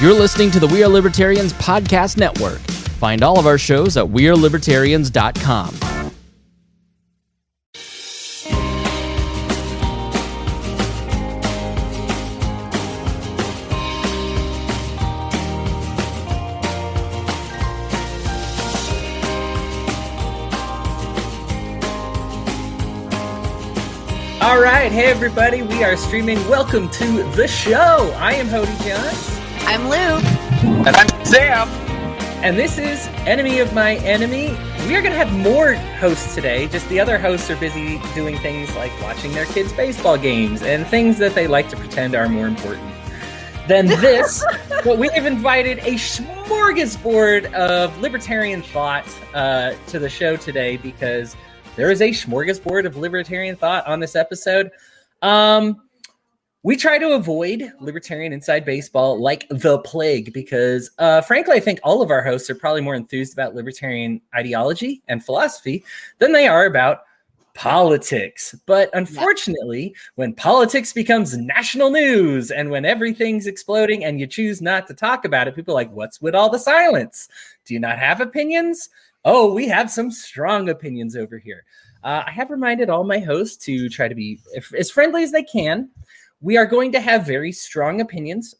You're listening to the We Are Libertarians podcast network. Find all of our shows at wearelibertarians.com. All right, hey everybody, we are streaming. Welcome to the show. I am Hody Jones. I'm Lou. And I'm Sam. And this is Enemy of My Enemy. We are going to have more hosts today. Just the other hosts are busy doing things like watching their kids' baseball games and things that they like to pretend are more important than this. But we have invited a smorgasbord of libertarian thought to the show today because there is a smorgasbord of libertarian thought on this episode. We try to avoid libertarian inside baseball like the plague because, frankly, I think all of our hosts are probably more enthused about libertarian ideology and philosophy than they are about politics. But unfortunately, when politics becomes national news and when everything's exploding and you choose not to talk about it, people are like, what's with all the silence? Do you not have opinions? Oh, we have some strong opinions over here. I have reminded all my hosts to try to be as friendly as they can. We are going to have very strong opinions.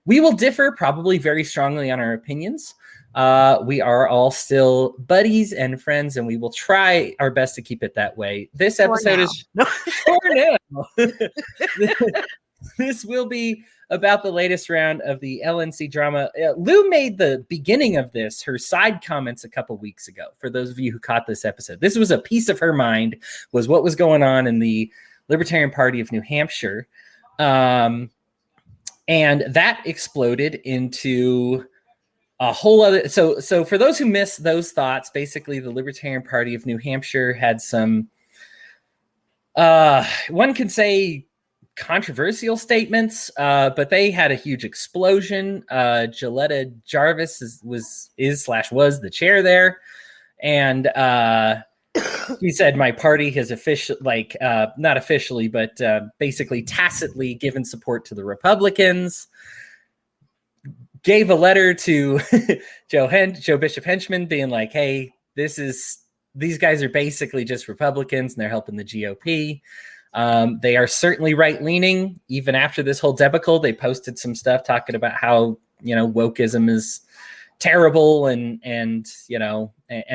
We will differ probably very strongly on our opinions. We are all still buddies and friends, and we will try our best to keep it that way. This episode is for now. This will be about the latest round of the LNC drama. Lou made the beginning of this her side comments a couple weeks ago. For those of you who caught this episode, this was a piece of her mind, was what was going on in the Libertarian Party of New Hampshire. And that exploded into a whole other. So for those who missed those thoughts, basically the Libertarian Party of New Hampshire had some, one can say, controversial statements, but they had a huge explosion. Gilletta Jarvis was the chair there. And, he said, my party has not officially, but basically tacitly given support to the Republicans. Gave a letter to Joe Bishop Henchman being like, hey, these guys are basically just Republicans and they're helping the GOP. They are certainly right-leaning. Even after this whole debacle, they posted some stuff talking about how, wokeism is terrible and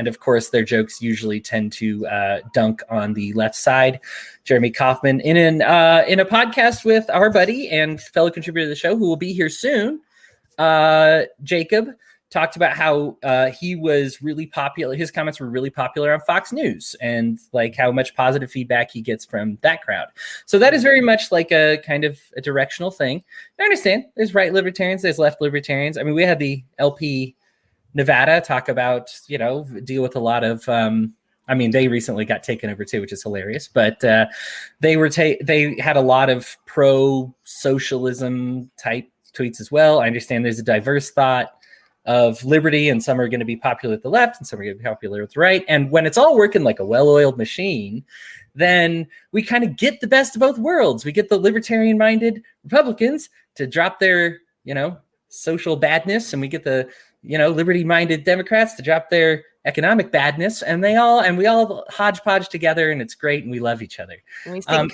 of course their jokes usually tend to dunk on the left side. Jeremy Kaufman in a podcast with our buddy and fellow contributor to the show who will be here soon, Jacob, talked about how he was really popular. His comments were really popular on Fox News and like how much positive feedback he gets from that crowd. So that is very much like a kind of a directional thing. I understand there's right libertarians, there's left libertarians. I mean, we had the LP Nevada talk about, deal with a lot of, they recently got taken over too, which is hilarious, but they had a lot of pro-socialism type tweets as well. I understand there's a diverse thought of liberty, and some are going to be popular at the left and some are going to be popular at the right. And when it's all working like a well-oiled machine, then we kind of get the best of both worlds. We get the libertarian-minded Republicans to drop their, social badness, and we get the, liberty-minded Democrats to drop their economic badness, and we all hodgepodge together, and it's great, and we love each other. And we sing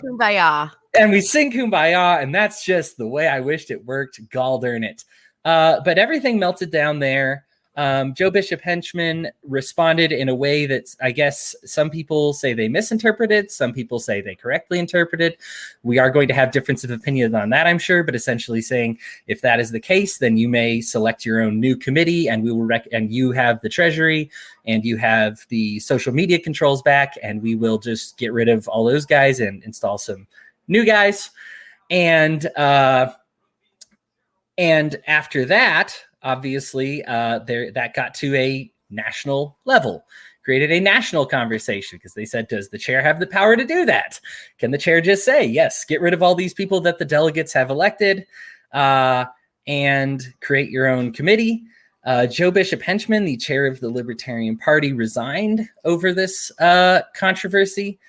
Kumbaya. And that's just the way I wished it worked. Gall darn it. But everything melted down there. Joe Bishop Henchman responded in a way that I guess some people say they misinterpreted. Some people say they correctly interpreted. We are going to have difference of opinion on that, I'm sure, but essentially saying if that is the case, then you may select your own new committee and we will and you have the treasury and you have the social media controls back and we will just get rid of all those guys and install some new guys. And after that, obviously, that got to a national level, created a national conversation because they said, does the chair have the power to do that? Can the chair just say, yes, get rid of all these people that the delegates have elected and create your own committee? Joe Bishop Henchman, the chair of the Libertarian Party, resigned over this controversy.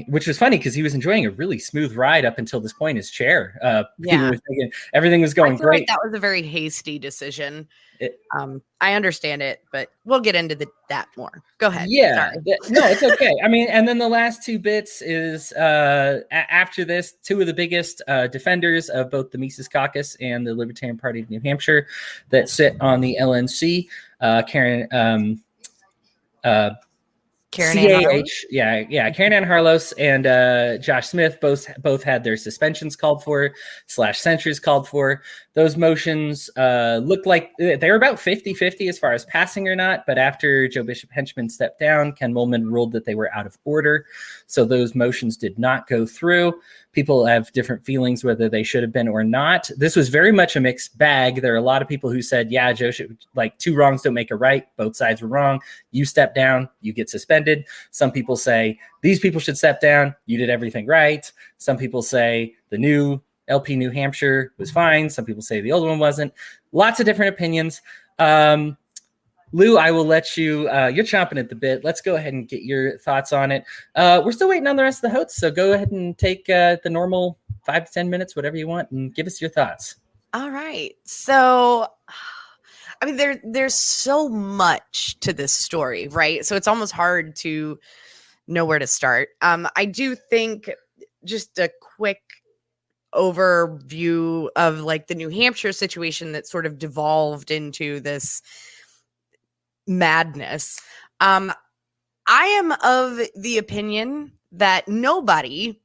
which was funny because he was enjoying a really smooth ride up until this point as chair. Yeah. Everything was going great. Like that was a very hasty decision. I understand it, but we'll get into that more. Go ahead. Yeah, no, it's okay. I mean, and then the last two bits is after this, two of the biggest defenders of both the Mises Caucus and the Libertarian Party of New Hampshire that sit on the LNC, Karen CAH, Karen Ann Harlos and Josh Smith both had their suspensions called for / censures called for. Those motions looked like they were about 50-50 as far as passing or not, but after Joe Bishop Henchman stepped down, Ken Mullman ruled that they were out of order, so those motions did not go through. People have different feelings whether they should have been or not. This was very much a mixed bag. There are a lot of people who said, yeah, Joe should, like, two wrongs don't make a right. Both sides were wrong. You step down, you get suspended. Some people say these people should step down. You did everything right. Some people say the new LP New Hampshire was fine. Some people say the old one wasn't. Lots of different opinions. Lou, I will let you, you're chomping at the bit. Let's go ahead and get your thoughts on it. We're still waiting on the rest of the hosts, so go ahead and take the normal 5 to 10 minutes, whatever you want, and give us your thoughts. All right. So, I mean, there's so much to this story, right? So it's almost hard to know where to start. I do think just a quick overview of like the New Hampshire situation that sort of devolved into this madness. I am of the opinion that nobody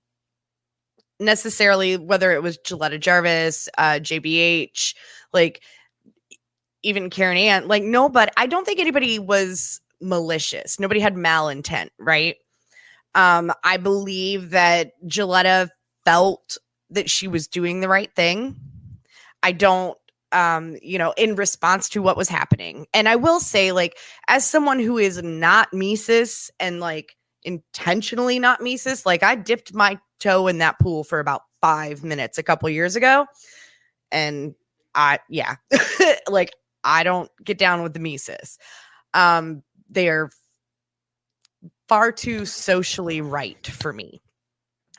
necessarily, whether it was Gilletta Jarvis, JBH, like even Karen Ann, like nobody, I don't think anybody was malicious. Nobody had malintent, right? I believe that Gilletta felt that she was doing the right thing. I don't, in response to what was happening. And I will say, like, as someone who is not Mises and like intentionally not Mises, like I dipped my toe in that pool for about 5 minutes a couple years ago. And like I don't get down with the Mises. They're far too socially right for me.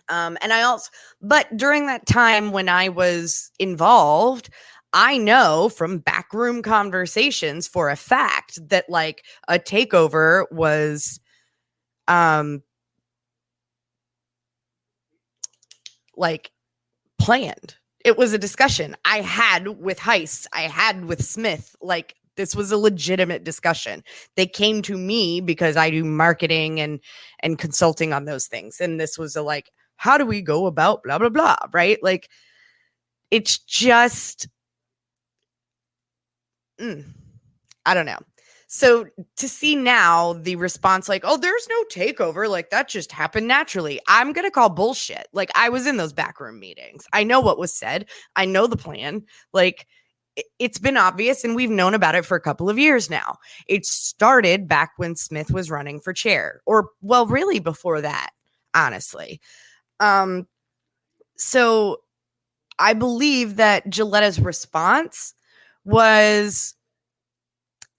But during that time when I was involved, I know from backroom conversations for a fact that like a takeover was, like planned. It was a discussion I had with Heiss. I had with Smith. Like this was a legitimate discussion. They came to me because I do marketing and consulting on those things. And this was a like, how do we go about blah, blah, blah, right? Like, it's just, I don't know. So to see now the response like, oh, there's no takeover, like that just happened naturally. I'm going to call bullshit. Like I was in those backroom meetings. I know what was said. I know the plan. Like it's been obvious and we've known about it for a couple of years now. It started back when Smith was running for chair or well, really before that, honestly. So I believe that Gilletta's response was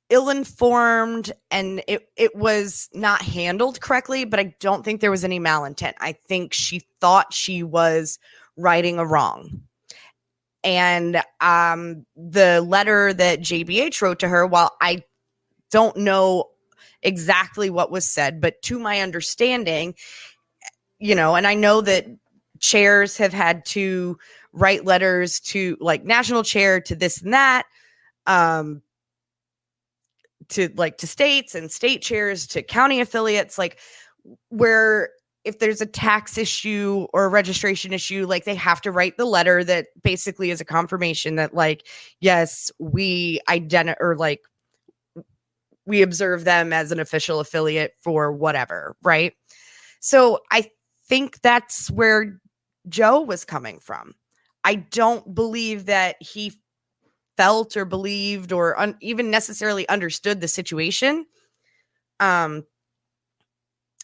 ill-informed and it was not handled correctly, but I don't think there was any malintent. I think she thought she was righting a wrong. And the letter that JBH wrote to her, while I don't know exactly what was said, but to my understanding, and I know that chairs have had to write letters to like national chair to this and that, to states and state chairs to county affiliates, like where if there's a tax issue or a registration issue, like they have to write the letter that basically is a confirmation that like, yes, we we observe them as an official affiliate for whatever. Right. So I think that's where Joe was coming from. I don't believe that he felt or believed or even necessarily understood the situation. And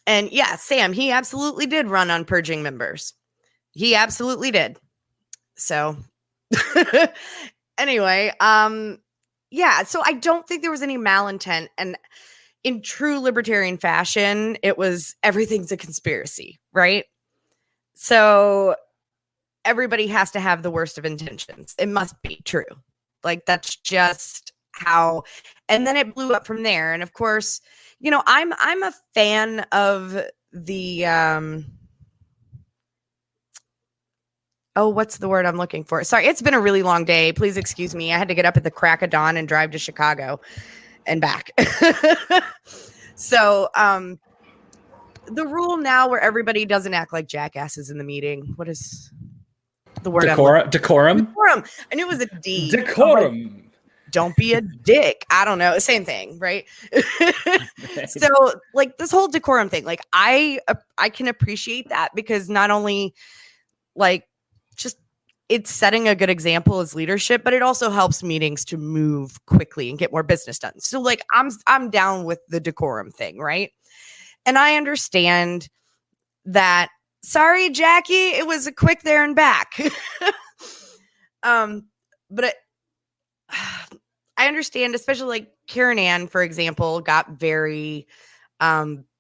yeah, Sam, he absolutely did run on purging members. He absolutely did. So anyway, so I don't think there was any malintent. And, in true libertarian fashion, it was everything's a conspiracy, right? So everybody has to have the worst of intentions. It must be true. Like, that's just how, and then it blew up from there. And of course, you know, I'm a fan of the what's the word I'm looking for? Sorry, it's been a really long day. Please excuse me. I had to get up at the crack of dawn and drive to Chicago and back. So, the rule now where everybody doesn't act like jackasses in the meeting. What is the word? Decorum. Decorum. I knew it was a D. Decorum. Don't be a dick. I don't know. Same thing, right? So, like, this whole decorum thing, like, I can appreciate that, because not only, like, just it's setting a good example as leadership, but it also helps meetings to move quickly and get more business done. So, like, I'm down with the decorum thing, right? And I understand that. Sorry, Jackie, it was a quick there and back. But I understand, especially like Karen Ann, for example, got very,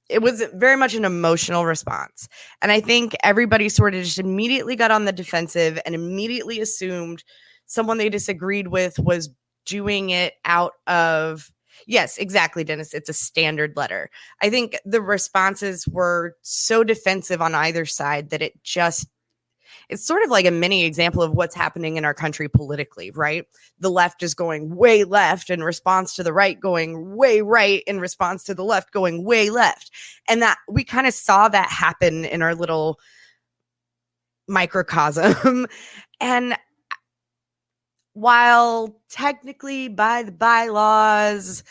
it was very much an emotional response. And I think everybody sort of just immediately got on the defensive and immediately assumed someone they disagreed with was doing it out of, yes, exactly, Dennis. It's a standard letter. I think the responses were so defensive on either side that it's sort of like a mini example of what's happening in our country politically, right? The left is going way left in response to the right going way right in response to the left going way left. And that we kind of saw that happen in our little microcosm. And while technically by the bylaws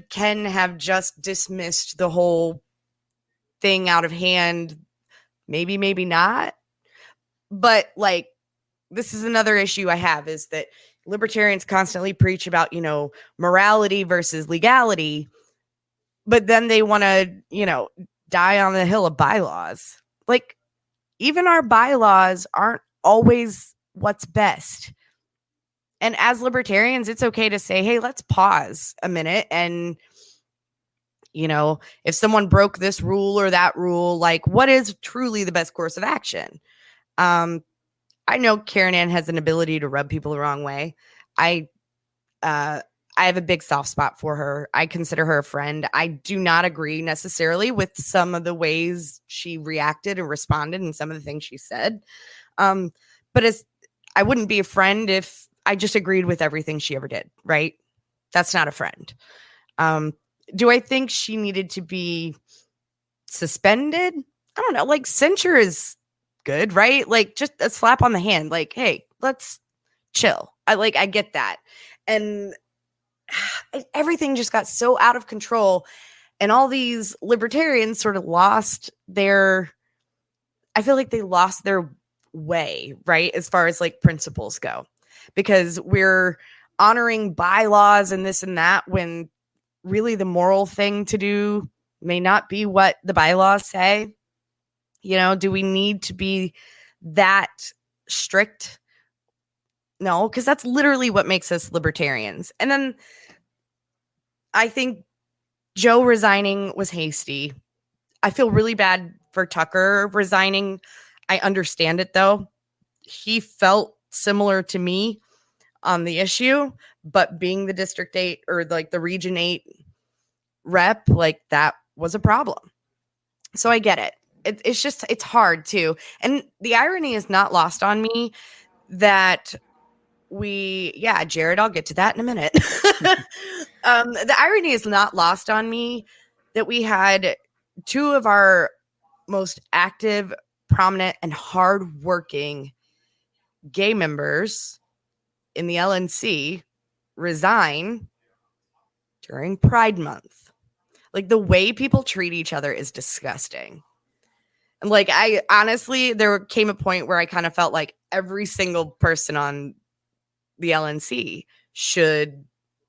Ken have just dismissed the whole thing out of hand, maybe not. But, like, this is another issue I have, is that libertarians constantly preach about, you know, morality versus legality, but then they want to, you know, die on the hill of bylaws. Like, even our bylaws aren't always what's best. And as libertarians, it's okay to say, hey, let's pause a minute. And, you know, if someone broke this rule or that rule, like, what is truly the best course of action? I know Karen Ann has an ability to rub people the wrong way. I have a big soft spot for her. I consider her a friend. I do not agree necessarily with some of the ways she reacted and responded and some of the things she said. But I wouldn't be a friend if I just agreed with everything she ever did, right? That's not a friend. Do I think she needed to be suspended? I don't know. Like, censure is good, right? Like, just a slap on the hand, like, hey, let's chill. I get that. And everything just got so out of control, and all these libertarians sort of lost their way, right? As far as like principles go, because we're honoring bylaws and this and that when really the moral thing to do may not be what the bylaws say. You know, do we need to be that strict? No, because that's literally what makes us libertarians. And then I think Joe resigning was hasty. I feel really bad for Tucker resigning. I understand it, though. He felt similar to me on the issue, but being the District 8 or like the Region 8 rep, like, that was a problem. So I get it. It's hard too. And the irony is not lost on me that Jared, I'll get to that in a minute. The irony is not lost on me that we had two of our most active, prominent, and hardworking gay members in the LNC resign during Pride Month. Like, the way people treat each other is disgusting. And like, I honestly, there came a point where I kind of felt like every single person on the LNC should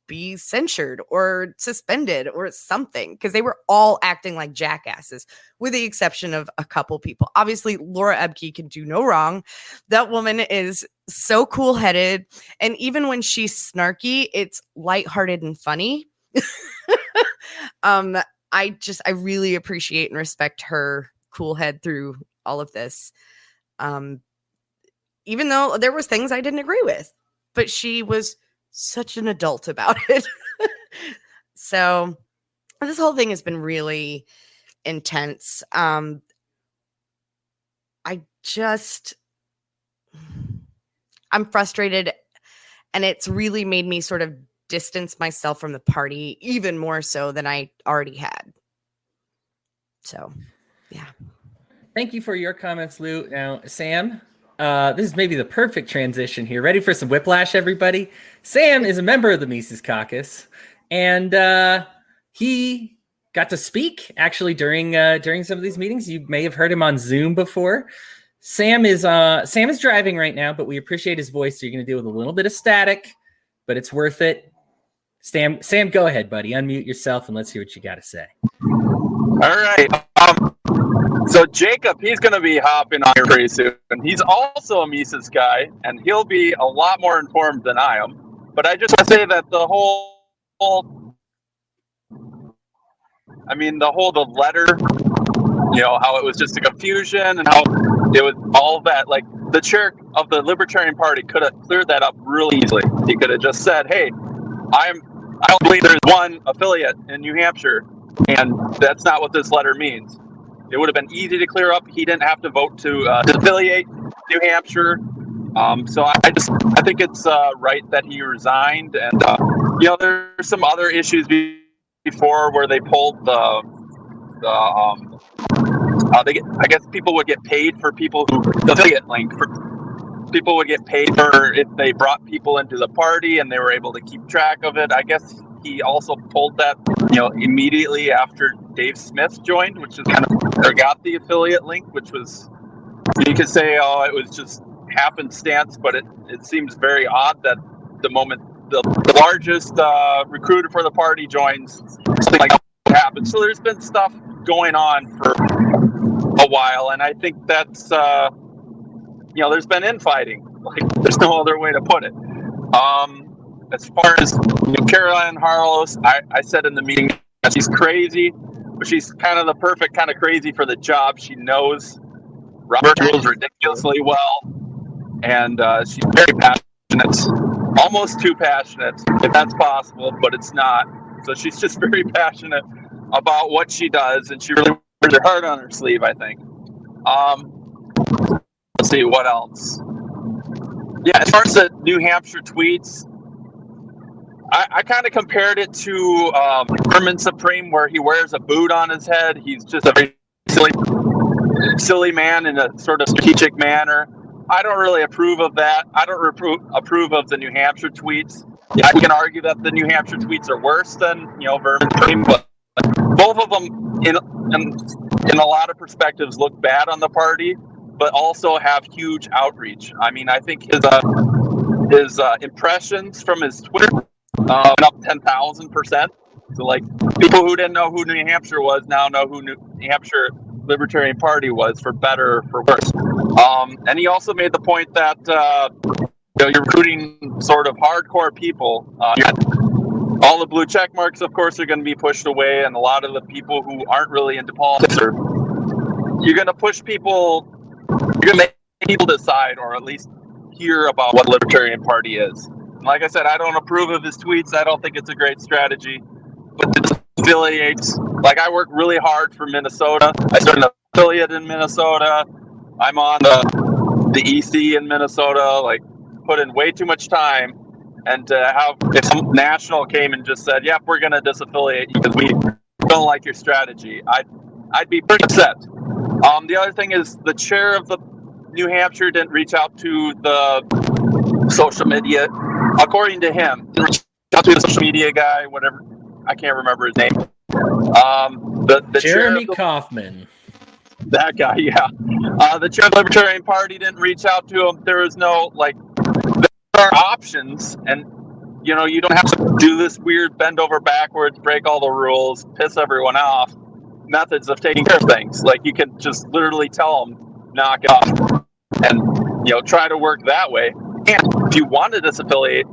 be censured or suspended or something, because they were all acting like jackasses, with the exception of a couple people. Obviously, Laura Ebke can do no wrong. That woman is so cool-headed. And even when she's snarky, it's lighthearted and funny. I really appreciate and respect her cool head through all of this. Even though there was things I didn't agree with, but she was such an adult about it. So this whole thing has been really intense. I'm frustrated, and it's really made me sort of distance myself from the party even more so than I already had. So, yeah. Thank you for your comments, Lou. Now, Sam, this is maybe the perfect transition here. Ready for some whiplash, everybody? Sam is a member of the Mises Caucus, and he got to speak actually during some of these meetings. You may have heard him on Zoom before. Sam is driving right now, but we appreciate his voice, so you're going to deal with a little bit of static, but it's worth it. Sam, go ahead, buddy. Unmute yourself and let's hear what you got to say. All right. So Jacob, he's going to be hopping on here pretty soon. He's also a Mises guy, and he'll be a lot more informed than I am. But I just want to say that the letter, how it was just a confusion and how it was all that, like the chair of the Libertarian Party could have cleared that up really easily. He could have just said, hey, I don't believe there's one affiliate in New Hampshire, and that's not what this letter means. It would have been easy to clear up. He didn't have to vote to affiliate New Hampshire. So I think it's right that he resigned. And there's some other issues before where they pulled I guess people would get paid for people who the affiliate link. People would get paid for if they brought people into the party and they were able to keep track of it. I guess he also pulled that, immediately after Dave Smith joined, which is got the affiliate link, which was, you could say, it was just happenstance, but it seems very odd that the moment the largest recruiter for the party joins, something like that happens. So there's been stuff going on for a while, and I think that's there's been infighting. Like, there's no other way to put it. As far as Caroline Harlos, I said in the meeting that she's crazy, but she's kind of the perfect kind of crazy for the job. She knows Robert's rules ridiculously well, and she's very passionate, almost too passionate, if that's possible, but it's not. So she's just very passionate about what she does, and she really wears her heart on her sleeve, I think. Let's see, what else? Yeah, as far as the New Hampshire tweets, I kind of compared it to Vermin Supreme, where he wears a boot on his head. He's just a very silly man in a sort of strategic manner. I don't really approve of that. I don't approve of the New Hampshire tweets. Yeah, you can argue that the New Hampshire tweets are worse than Vermin Supreme, but both of them, in a lot of perspectives, look bad on the party, but also have huge outreach. I mean, I think his impressions from his Twitter went up 10,000%. So, like, people who didn't know who New Hampshire was now know who New Hampshire Libertarian Party was, for better or for worse. And he also made the point that you're recruiting sort of hardcore people. All the blue check marks, of course, are going to be pushed away, and a lot of the people who aren't really into politics you're going to push people. You're going to make people decide, or at least hear about what the Libertarian Party is. And like I said, I don't approve of his tweets. I don't think it's a great strategy. But the affiliates, like, I work really hard for Minnesota. I started an affiliate in Minnesota. I'm on the EC in Minnesota. Like, put in way too much time. And to have, if some national came and just said, "Yep, we're going to disaffiliate you because we don't like your strategy," I'd be pretty upset. The other thing is, the chair of the New Hampshire didn't reach out to the social media. According to him, didn't reach out to the social media guy, whatever. I can't remember his name. The Jeremy Kaufman. That guy, yeah. The chair of the Libertarian Party didn't reach out to him. There was no, like, there are options, and you don't have to do this weird bend over backwards, break all the rules, piss everyone off methods of taking care of things. Like, you can just literally tell them, knock it off, and try to work that way. And if you want to disaffiliate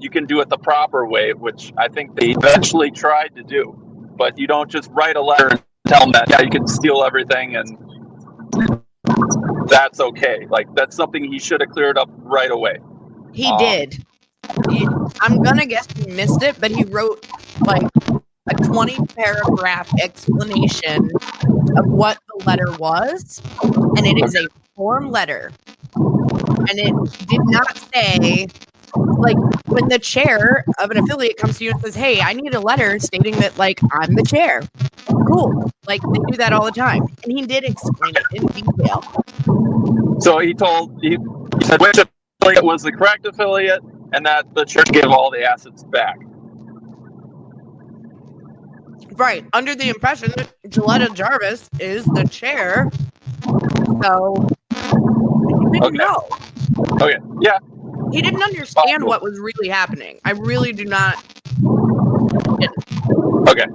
you can do it the proper way, which I think they eventually tried to do. But you don't just write a letter and tell them that, yeah, you can steal everything and that's okay. Like, that's something he should have cleared up right away. He did. I'm gonna guess he missed it, but he wrote like a 20-paragraph explanation of what the letter was, and it is a form letter. And it did not say, like, when the chair of an affiliate comes to you and says, hey, I need a letter stating that, like, I'm the chair. Cool. Like, they do that all the time. And he did explain it in detail. So he said which affiliate was the correct affiliate and that the church gave all the assets back. Right. Under the impression that Gilletta Jarvis is the chair. So, he didn't know. Okay. Yeah. He didn't understand what was really happening. I really do not. Okay.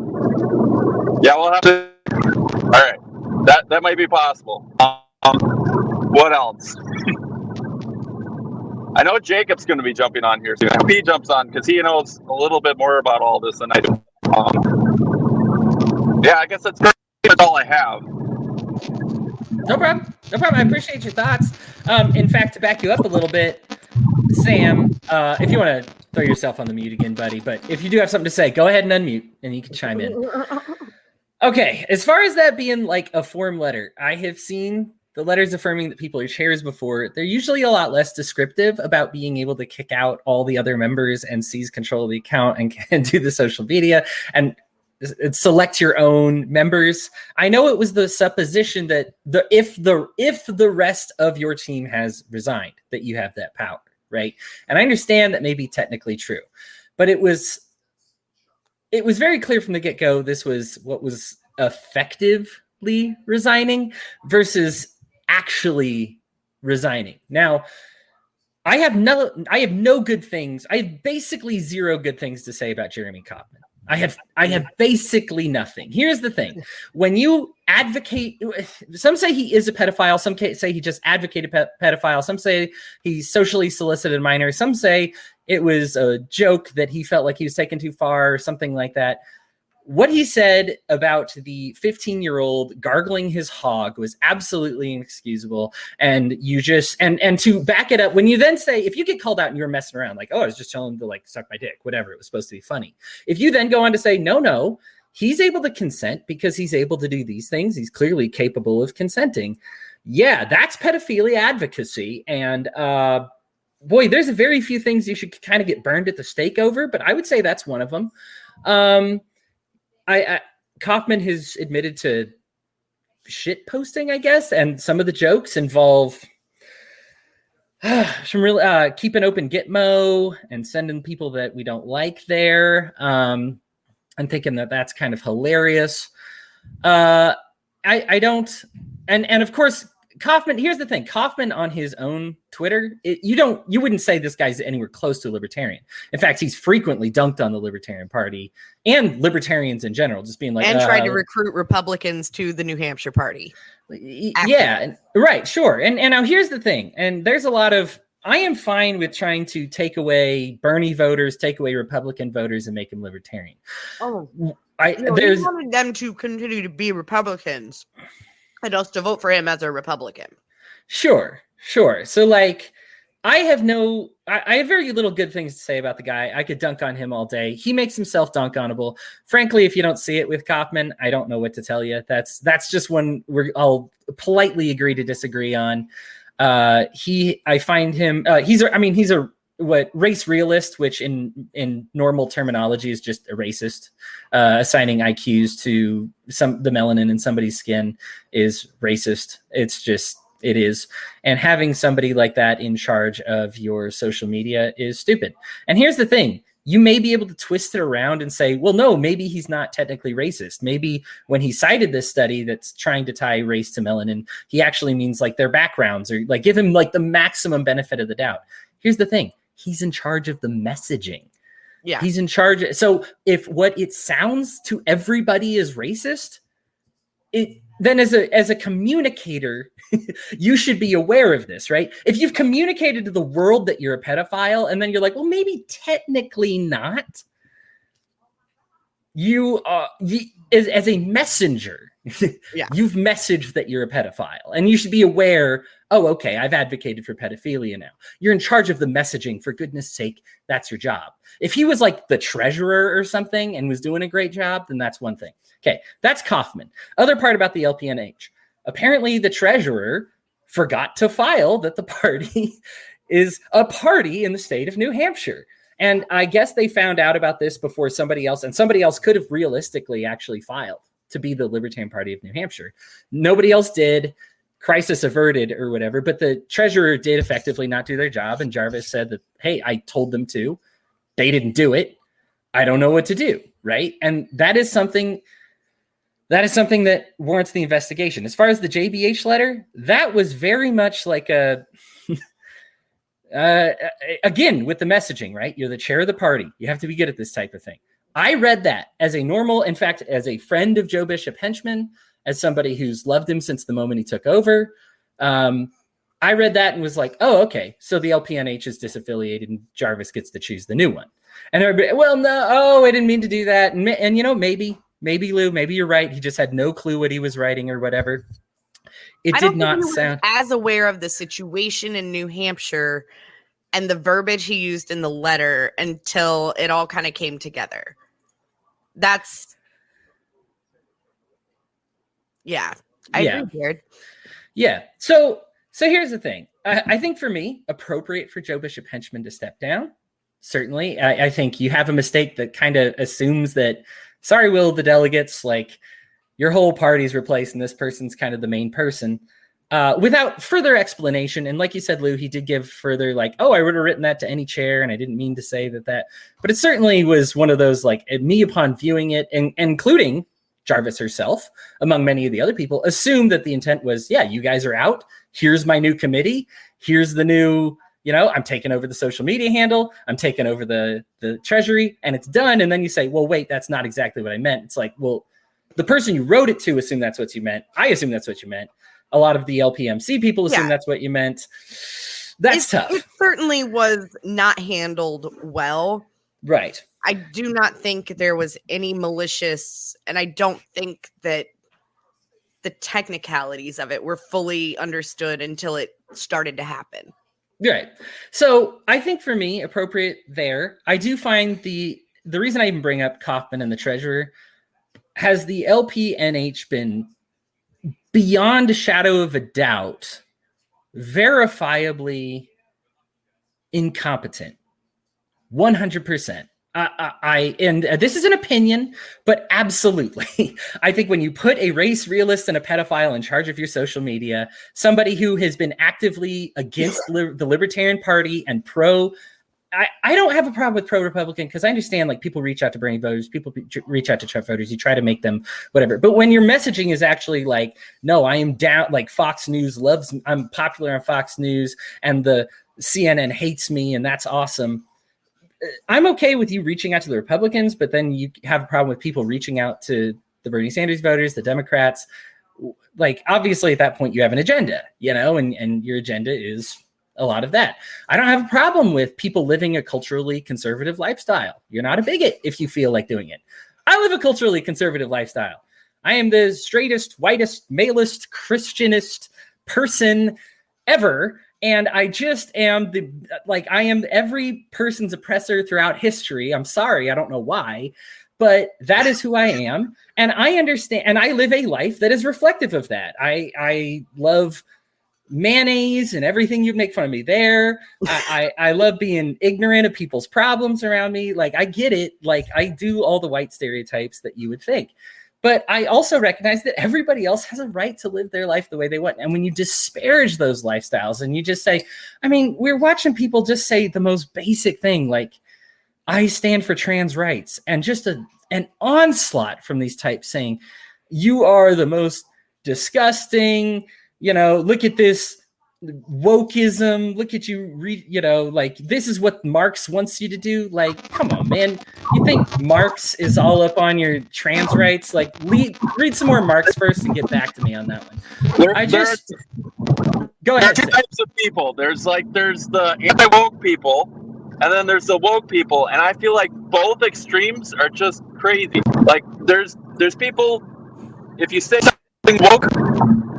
Yeah, we'll have to. All right. That might be possible. What else? I know Jacob's going to be jumping on here soon. I hope he jumps on because he knows a little bit more about all this than I do. Yeah, I guess that's pretty much all I have. No problem. No problem. I appreciate your thoughts. In fact, to back you up a little bit, Sam, if you want to throw yourself on the mute again, buddy, but if you do have something to say, go ahead and unmute and you can chime in. Okay, as far as that being like a form letter, I have seen the letters affirming that people are chairs before. They're usually a lot less descriptive about being able to kick out all the other members and seize control of the account and do the social media and select your own members. I know it was the supposition that if the rest of your team has resigned, that you have that power, right? And I understand that may be technically true, but it was very clear from the get-go this was what was effectively resigning versus actually resigning. Now, I have no good things. I have basically zero good things to say about Jeremy Kauffman. I have basically nothing. Here's the thing. When you advocate, some say he is a pedophile, some say he just advocated pedophile, some say he socially solicited minors, some say it was a joke that he felt like he was taken too far or something like that. What he said about the 15-year-old gargling his hog was absolutely inexcusable. And you just, and to back it up, when you then say, if you get called out and you're messing around, like, oh, I was just telling him to like suck my dick, whatever, it was supposed to be funny. If you then go on to say, no, he's able to consent because he's able to do these things. He's clearly capable of consenting. Yeah, that's pedophilia advocacy. And boy, there's a very few things you should kind of get burned at the stake over, but I would say that's one of them. Kauffman has admitted to shit posting, I guess, and some of the jokes involve some real keep an open Gitmo and sending people that we don't like there. I'm thinking that that's kind of hilarious. I don't, and of course, Kauffman, here's the thing. Kauffman on his own Twitter, you wouldn't say this guy's anywhere close to a libertarian. In fact, he's frequently dunked on the Libertarian Party and libertarians in general, just being like, and tried to recruit Republicans to the New Hampshire Party. Yeah, right, sure. And now here's the thing. And there's a lot of, I am fine with trying to take away Bernie voters, take away Republican voters, and make them libertarian. Oh, he wanted them to continue to be Republicans. And also to vote for him as a Republican. Sure. So like, I have very little good things to say about the guy. I could dunk on him all day. He makes himself dunk-onable. Frankly, if you don't see it with Kauffman, I don't know what to tell you. That's just one I'll politely agree to disagree on. I find him, he's a race realist, which in normal terminology is just a racist. Assigning IQs to the melanin in somebody's skin is racist. It is. And having somebody like that in charge of your social media is stupid. And here's the thing. You may be able to twist it around and say, well, no, maybe he's not technically racist. Maybe when he cited this study that's trying to tie race to melanin, he actually means like their backgrounds, or like give him like the maximum benefit of the doubt. Here's the thing. He's in charge of the messaging. Yeah. He's in charge. So if what it sounds to everybody is racist, then as a communicator, You should be aware of this, right? If you've communicated to the world that you're a pedophile, and then you're like, well, maybe technically not. You as a messenger, you've messaged that you're a pedophile, and you should be aware. Oh, okay, I've advocated for pedophilia now. You're in charge of the messaging. For goodness sake, that's your job. If he was like the treasurer or something and was doing a great job, then that's one thing. Okay, that's Kaufman. Other part about the LPNH. Apparently, the treasurer forgot to file that the party is a party in the state of New Hampshire. And I guess they found out about this before somebody else, and somebody else could have realistically actually filed to be the Libertarian Party of New Hampshire. Nobody else did. Crisis averted or whatever, but the treasurer did effectively not do their job. And Jarvis said that, hey, I told them to. They didn't do it. I don't know what to do, right? And that is something that warrants the investigation. As far as the JBH letter, that was very much like a... again, with the messaging, right? You're the chair of the party. You have to be good at this type of thing. I read that as a normal, in fact, as a friend of Joe Bishop Henchman, as somebody who's loved him since the moment he took over. I read that and was like, oh, okay. So the LPNH is disaffiliated and Jarvis gets to choose the new one. And everybody, well, no, I didn't mean to do that. And maybe Lou, maybe you're right. He just had no clue what he was writing or whatever. It did not sound as aware of the situation in New Hampshire and the verbiage he used in the letter until it all kind of came together. I agree, Jared. Yeah. So here's the thing. I think for me, appropriate for Joe Bishop Henchman to step down. Certainly. I think you have a mistake that kind of assumes that, sorry, Will, the delegates, like your whole party's replaced and this person's kind of the main person. Without further explanation. And like you said, Lou, he did give further like, oh, I would have written that to any chair and I didn't mean to say that. But it certainly was one of those like me upon viewing it, and including Jarvis herself, among many of the other people, assumed that the intent was, yeah, you guys are out. Here's my new committee. Here's the new, I'm taking over the social media handle. I'm taking over the treasury and it's done. And then you say, well, wait, that's not exactly what I meant. It's like, well, the person you wrote it to assumed that's what you meant. I assume that's what you meant. A lot of the LPMC people assume that's what you meant. That's tough. It certainly was not handled well. Right. I do not think there was any malicious, and I don't think that the technicalities of it were fully understood until it started to happen. Right. So I think for me, appropriate there. I do find the reason I even bring up Kaufman and the treasurer, has the LPNH been beyond a shadow of a doubt, verifiably incompetent. 100%. And this is an opinion, but absolutely. I think when you put a race realist and a pedophile in charge of your social media, somebody who has been actively against the Libertarian Party and I don't have a problem with pro-Republican because I understand like people reach out to Bernie voters, people reach out to Trump voters, you try to make them whatever. But when your messaging is actually like, no, I am down, like Fox News I'm popular on Fox News and the CNN hates me and that's awesome. I'm okay with you reaching out to the Republicans, but then you have a problem with people reaching out to the Bernie Sanders voters, the Democrats. Like, obviously at that point you have an agenda, and your agenda is a lot of that. I don't have a problem with people living a culturally conservative lifestyle. You're not a bigot if you feel like doing it. I live a culturally conservative lifestyle. I am the straightest, whitest, malest, Christianist person ever. And I just am I am every person's oppressor throughout history. I'm sorry, I don't know why, but that is who I am. And I understand, and I live a life that is reflective of that. I love mayonnaise and everything you make fun of me there. I love being ignorant of people's problems around me. Like, I get it. Like, I do all the white stereotypes that you would think. But I also recognize that everybody else has a right to live their life the way they want. And when you disparage those lifestyles and you just say, I mean, we're watching people just say the most basic thing, like, I stand for trans rights, and just an onslaught from these types saying, you are the most disgusting, look at this, wokeism. Look at you, like this is what Marx wants you to do. Like, come on, man. You think Marx is all up on your trans rights? Like, read some more Marx first and get back to me on that one. Go ahead. There are two types of people. There's the anti-woke people, and then there's the woke people. And I feel like both extremes are just crazy. Like, there's people, if you say something woke,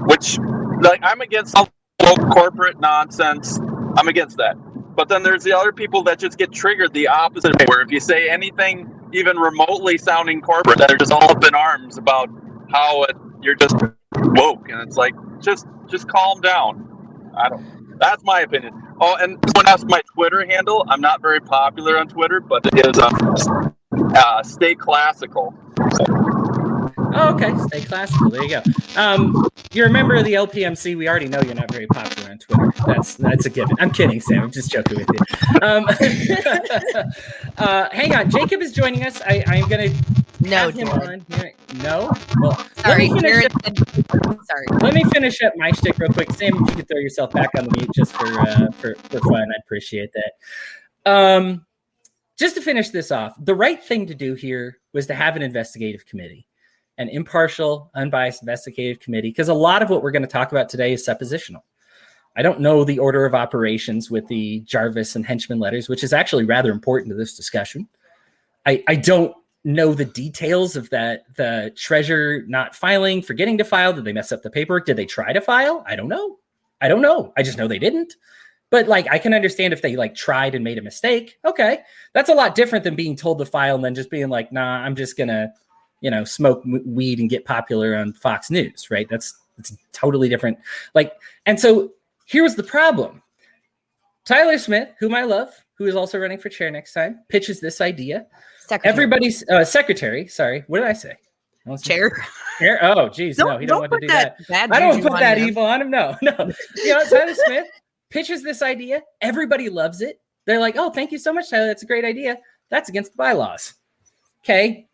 which, like, I'm against all woke corporate nonsense. I'm against that. But then there's the other people that just get triggered the opposite way, where if you say anything even remotely sounding corporate, they're just all up in arms about how you're just woke. And it's like, just calm down. That's my opinion. Oh, and someone asked my Twitter handle. I'm not very popular on Twitter, but it is Stay Classical. Oh, okay. Stay classical. There you go. You're a member of the LPMC. We already know you're not very popular on Twitter. That's a given. I'm kidding, Sam. I'm just joking with you. Hang on. Jacob is joining us. I'm going to have him on here. No? Well, sorry. Sorry. Let me finish up my shtick real quick. Sam, if you could throw yourself back on the mute just for fun, I'd appreciate that. Just to finish this off, the right thing to do here was to have an investigative committee. An impartial, unbiased investigative committee, because a lot of what we're going to talk about today is suppositional. I don't know the order of operations with the Jarvis and Henchman letters, which is actually rather important to this discussion. I don't know the details of that, the treasurer not filing, forgetting to file. Did they mess up the paperwork? Did they try to file? I don't know. I just know they didn't. But like, I can understand if they like tried and made a mistake. Okay. That's a lot different than being told to file and then just being like, nah, I'm just going to, smoke weed and get popular on Fox News, right? It's totally different. Like, and so here's the problem. Tyler Smith, whom I love, who is also running for chair next time, pitches this idea. Everybody's secretary. Sorry. What did I say? Chair. Oh, geez. No, he don't want to do that. I don't put that evil on him. No. Tyler Smith pitches this idea. Everybody loves it. They're like, oh, thank you so much, Tyler. That's a great idea. That's against the bylaws. Okay.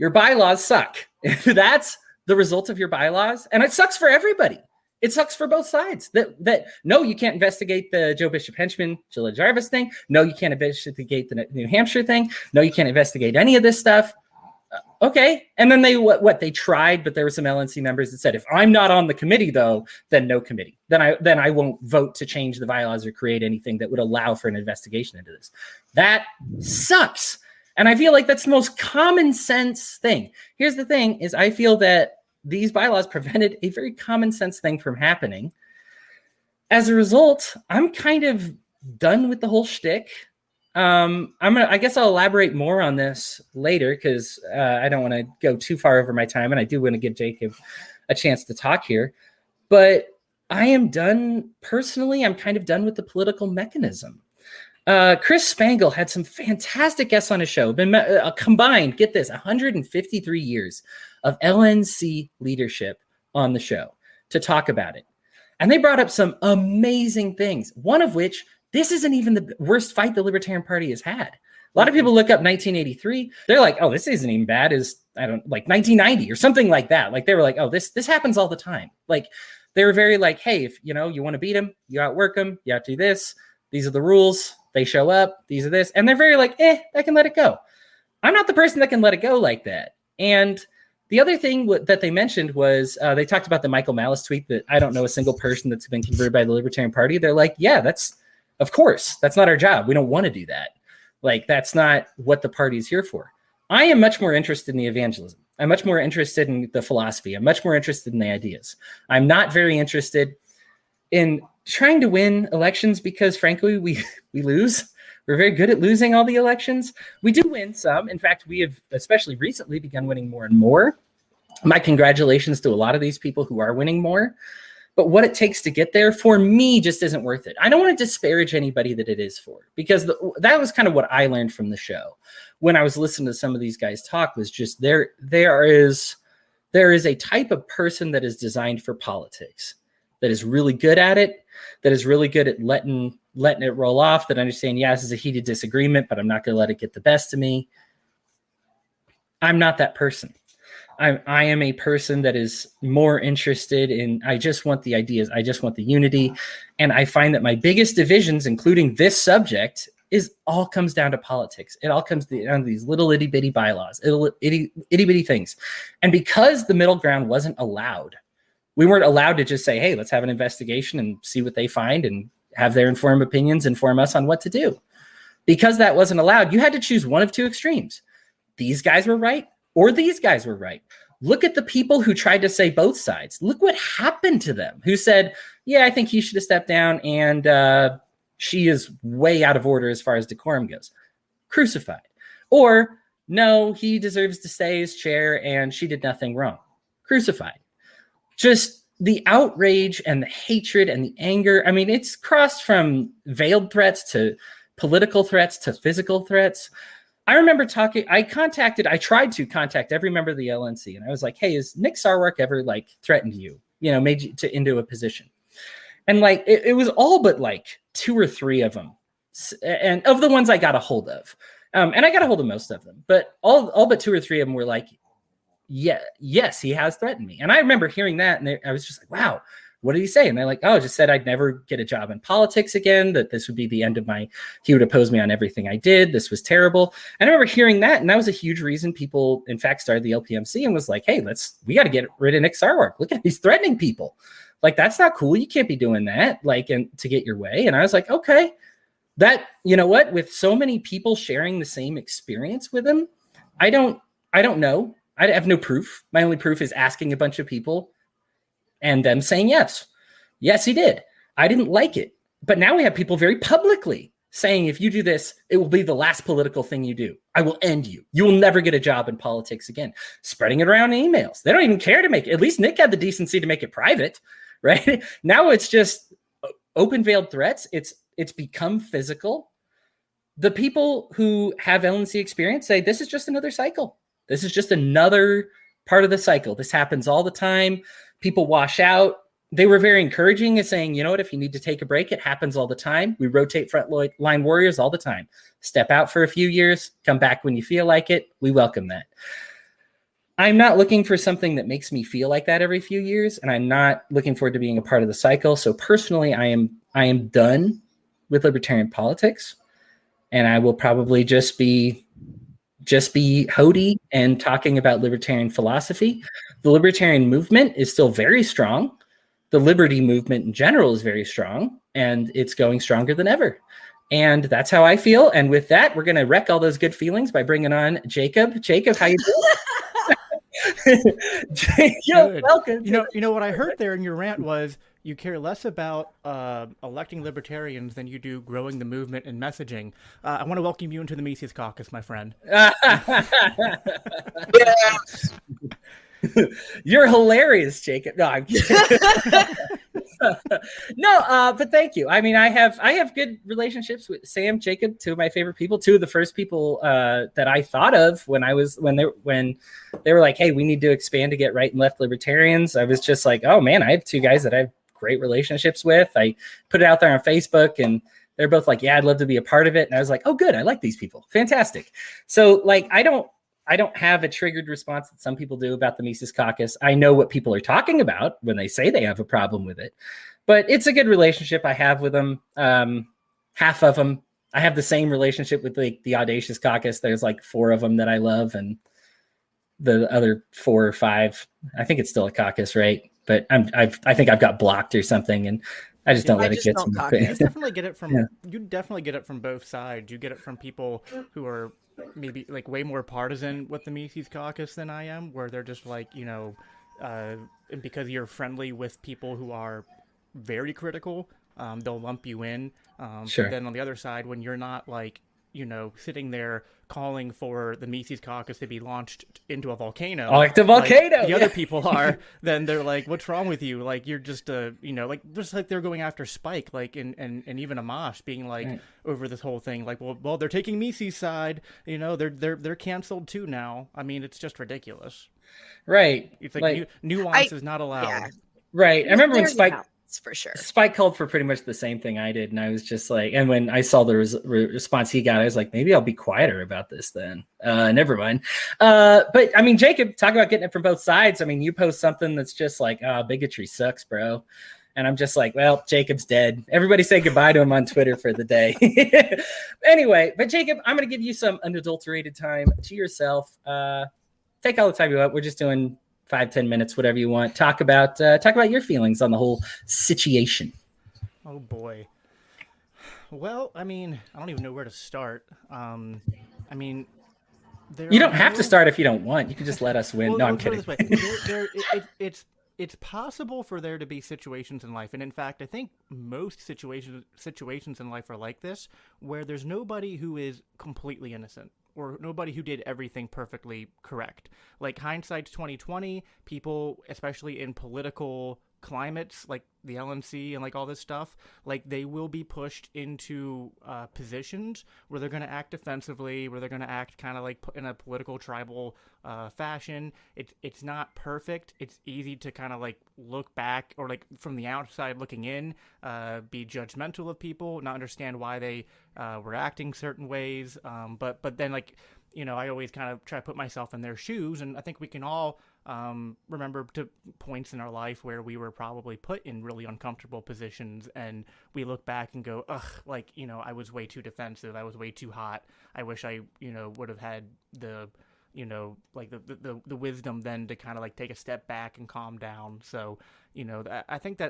Your bylaws suck. That's the result of your bylaws. And it sucks for everybody. It sucks for both sides. That no, you can't investigate the Joe Bishop Henchman, Gillette Jarvis thing. No, you can't investigate the New Hampshire thing. No, you can't investigate any of this stuff. Okay. And then they tried, but there were some LNC members that said, if I'm not on the committee though, then no committee. Then I won't vote to change the bylaws or create anything that would allow for an investigation into this. That sucks. And I feel like that's the most common sense thing. Here's the thing is I feel that these bylaws prevented a very common sense thing from happening. As a result, I'm kind of done with the whole shtick. I guess I'll elaborate more on this later because I don't want to go too far over my time. And I do want to give Jacob a chance to talk here, but I am done personally. I'm kind of done with the political mechanism. Chris Spangle had some fantastic guests on his show. Been combined, get this, 153 years of LNC leadership on the show to talk about it. And they brought up some amazing things, one of which, this isn't even the worst fight the Libertarian Party has had. A lot of people look up 1983. They're like, oh, this isn't even bad as, 1990 or something like that. Like, they were like, oh, this happens all the time. Like, they were very like, hey, if, you want to beat them, you outwork them, you have to do this. These are the rules. They show up. These are this. And they're very like, I can let it go. I'm not the person that can let it go like that. And the other thing that they mentioned was they talked about the Michael Malice tweet that I don't know a single person that's been converted by the Libertarian Party. They're like, yeah, of course, that's not our job. We don't want to do that. Like, that's not what the party is here for. I am much more interested in the evangelism. I'm much more interested in the philosophy. I'm much more interested in the ideas. I'm not very interested in trying to win elections because, frankly, we lose. We're very good at losing all the elections. We do win some. In fact, we have, especially recently, begun winning more and more. My congratulations to a lot of these people who are winning more. But what it takes to get there, for me, just isn't worth it. I don't want to disparage anybody that it is for, because that was kind of what I learned from the show when I was listening to some of these guys talk, was just there is a type of person that is designed for politics, that is really good at it, that is really good at letting it roll off, that understand, yeah, this is a heated disagreement, but I'm not going to let it get the best of me. I'm not that person. I am a person that is more interested in, I just want the ideas. I just want the unity. And I find that my biggest divisions, including this subject, is all comes down to politics. It all comes down to these little itty bitty bylaws, itty bitty things. And because the middle ground wasn't allowed, we weren't allowed to just say, hey, let's have an investigation and see what they find and have their informed opinions inform us on what to do. Because that wasn't allowed, you had to choose one of two extremes. These guys were right or these guys were right. Look at the people who tried to say both sides. Look what happened to them, who said, yeah, I think he should have stepped down and she is way out of order as far as decorum goes. Crucified. Or, no, he deserves to stay as chair and she did nothing wrong. Crucified. Just the outrage and the hatred and the anger. I mean, it's crossed from veiled threats to political threats to physical threats. I remember I tried to contact every member of the LNC, and I was like, hey, has Nick Sarwark ever like threatened you, made you into a position? And like, it was all but like 2 or 3 of them. And of the ones I got a hold of, and I got a hold of most of them, but all but 2 or 3 of them were like, yes, he has threatened me. And I remember hearing that, and I was just like, wow, what did he say? And they're like, oh, just said I'd never get a job in politics again, that this would be the end of he would oppose me on everything I did. This was terrible. And I remember hearing that, and that was a huge reason people, in fact, started the LPMC and was like, hey, we got to get rid of Nick Sarwark. Look at, he's threatening people. Like, that's not cool. You can't be doing that, like, and to get your way. And I was like, okay, that, you know what, with so many people sharing the same experience with him, I don't know. I have no proof. My only proof is asking a bunch of people and them saying yes. Yes, he did. I didn't like it. But now we have people very publicly saying, if you do this, it will be the last political thing you do. I will end you. You will never get a job in politics again. Spreading it around in emails. They don't even care to make it. At least Nick had the decency to make it private, right? Now it's just open veiled threats. It's become physical. The people who have LNC experience say, this is just another cycle. This is just another part of the cycle. This happens all the time. People wash out. They were very encouraging in saying, you know what, if you need to take a break, it happens all the time. We rotate frontline warriors all the time. Step out for a few years, come back when you feel like it. We welcome that. I'm not looking for something that makes me feel like that every few years, and I'm not looking forward to being a part of the cycle. So personally, I am done with libertarian politics, and I will probably just be Hody and talking about libertarian philosophy. The libertarian movement is still very strong. The liberty movement in general is very strong, and it's going stronger than ever. And that's how I feel. And with that, we're going to wreck all those good feelings by bringing on Jacob. Jacob, how you doing? Jacob, welcome. You know what I heard there in your rant was you care less about electing libertarians than you do growing the movement and messaging. I want to welcome you into the Mises Caucus, my friend. You're hilarious, Jacob. No, I'm kidding. No, but thank you. I mean, I have good relationships with Sam, Jacob, 2 of my favorite people, 2 of the first people that I thought of when they were like, hey, we need to expand to get right and left libertarians. I was just like, oh man, I have 2 guys that I have great relationships with. I put it out there on Facebook and they're both like, yeah, I'd love to be a part of it. And I was like, oh good, I like these people. Fantastic. So like, I don't have a triggered response that some people do about the Mises Caucus. I know what people are talking about when they say they have a problem with it, but it's a good relationship I have with them. Half of them, I have the same relationship with the Audacious Caucus. There's like 4 of them that I love, and the other 4 or 5, I think it's still a caucus, right? But I think I've got blocked or something, and I just don't let it get to me. You definitely get it from you definitely get it from both sides. You get it from people who are maybe like way more partisan with the Mises Caucus than I am, where they're just like, because you're friendly with people who are very critical, they'll lump you in. Sure. But then on the other side, when you're not like, sitting there calling for the Mises Caucus to be launched into a volcano. Like the volcano! Like the other people are, then they're like, what's wrong with you? Like, you're just, just like they're going after Spike, like, and even Amash being like, over this whole thing, like, well, they're taking Mises' side, they're canceled too now. I mean, it's just ridiculous. Right. It's like nuance is not allowed. Yeah. Right. I remember when Spike It's for sure. Spike called for pretty much the same thing I did, and I was just like, and when I saw the response he got, I was like, maybe I'll be quieter about this then. Never mind. But I mean, Jacob, talk about getting it from both sides. I mean, you post something that's just like, bigotry sucks, bro. And I'm just like, well, Jacob's dead. Everybody say goodbye to him on Twitter for the day. Anyway, but Jacob, I'm going to give you some unadulterated time to yourself. Take all the time you want. We're just doing 5-10 minutes, whatever you want. Talk about your feelings on the whole situation. Oh boy. Well, I mean, I don't even know where to start. I mean, you don't have to start if you don't want. You can just let us win. Well, no, I'm kidding. It's possible for there to be situations in life, and in fact, I think most situations in life are like this, where there's nobody who is completely innocent, or nobody who did everything perfectly correct. Like hindsight's 2020, people, especially in political climates like the LNC and like all this stuff, like they will be pushed into positions where they're going to act defensively, where they're going to act kind of like in a political tribal fashion. It's not perfect. It's easy to kind of like look back, or like from the outside looking in, be judgmental of people, not understand why they were acting certain ways. But then, like, you know, I always kind of try to put myself in their shoes, and I think we can all remember to points in our life where we were probably put in really uncomfortable positions, and we look back and go, ugh, like, you know, I was way too defensive. I was way too hot. I wish I, you know, would have had the, you know, like the wisdom then to kind of like take a step back and calm down. So, you know, I think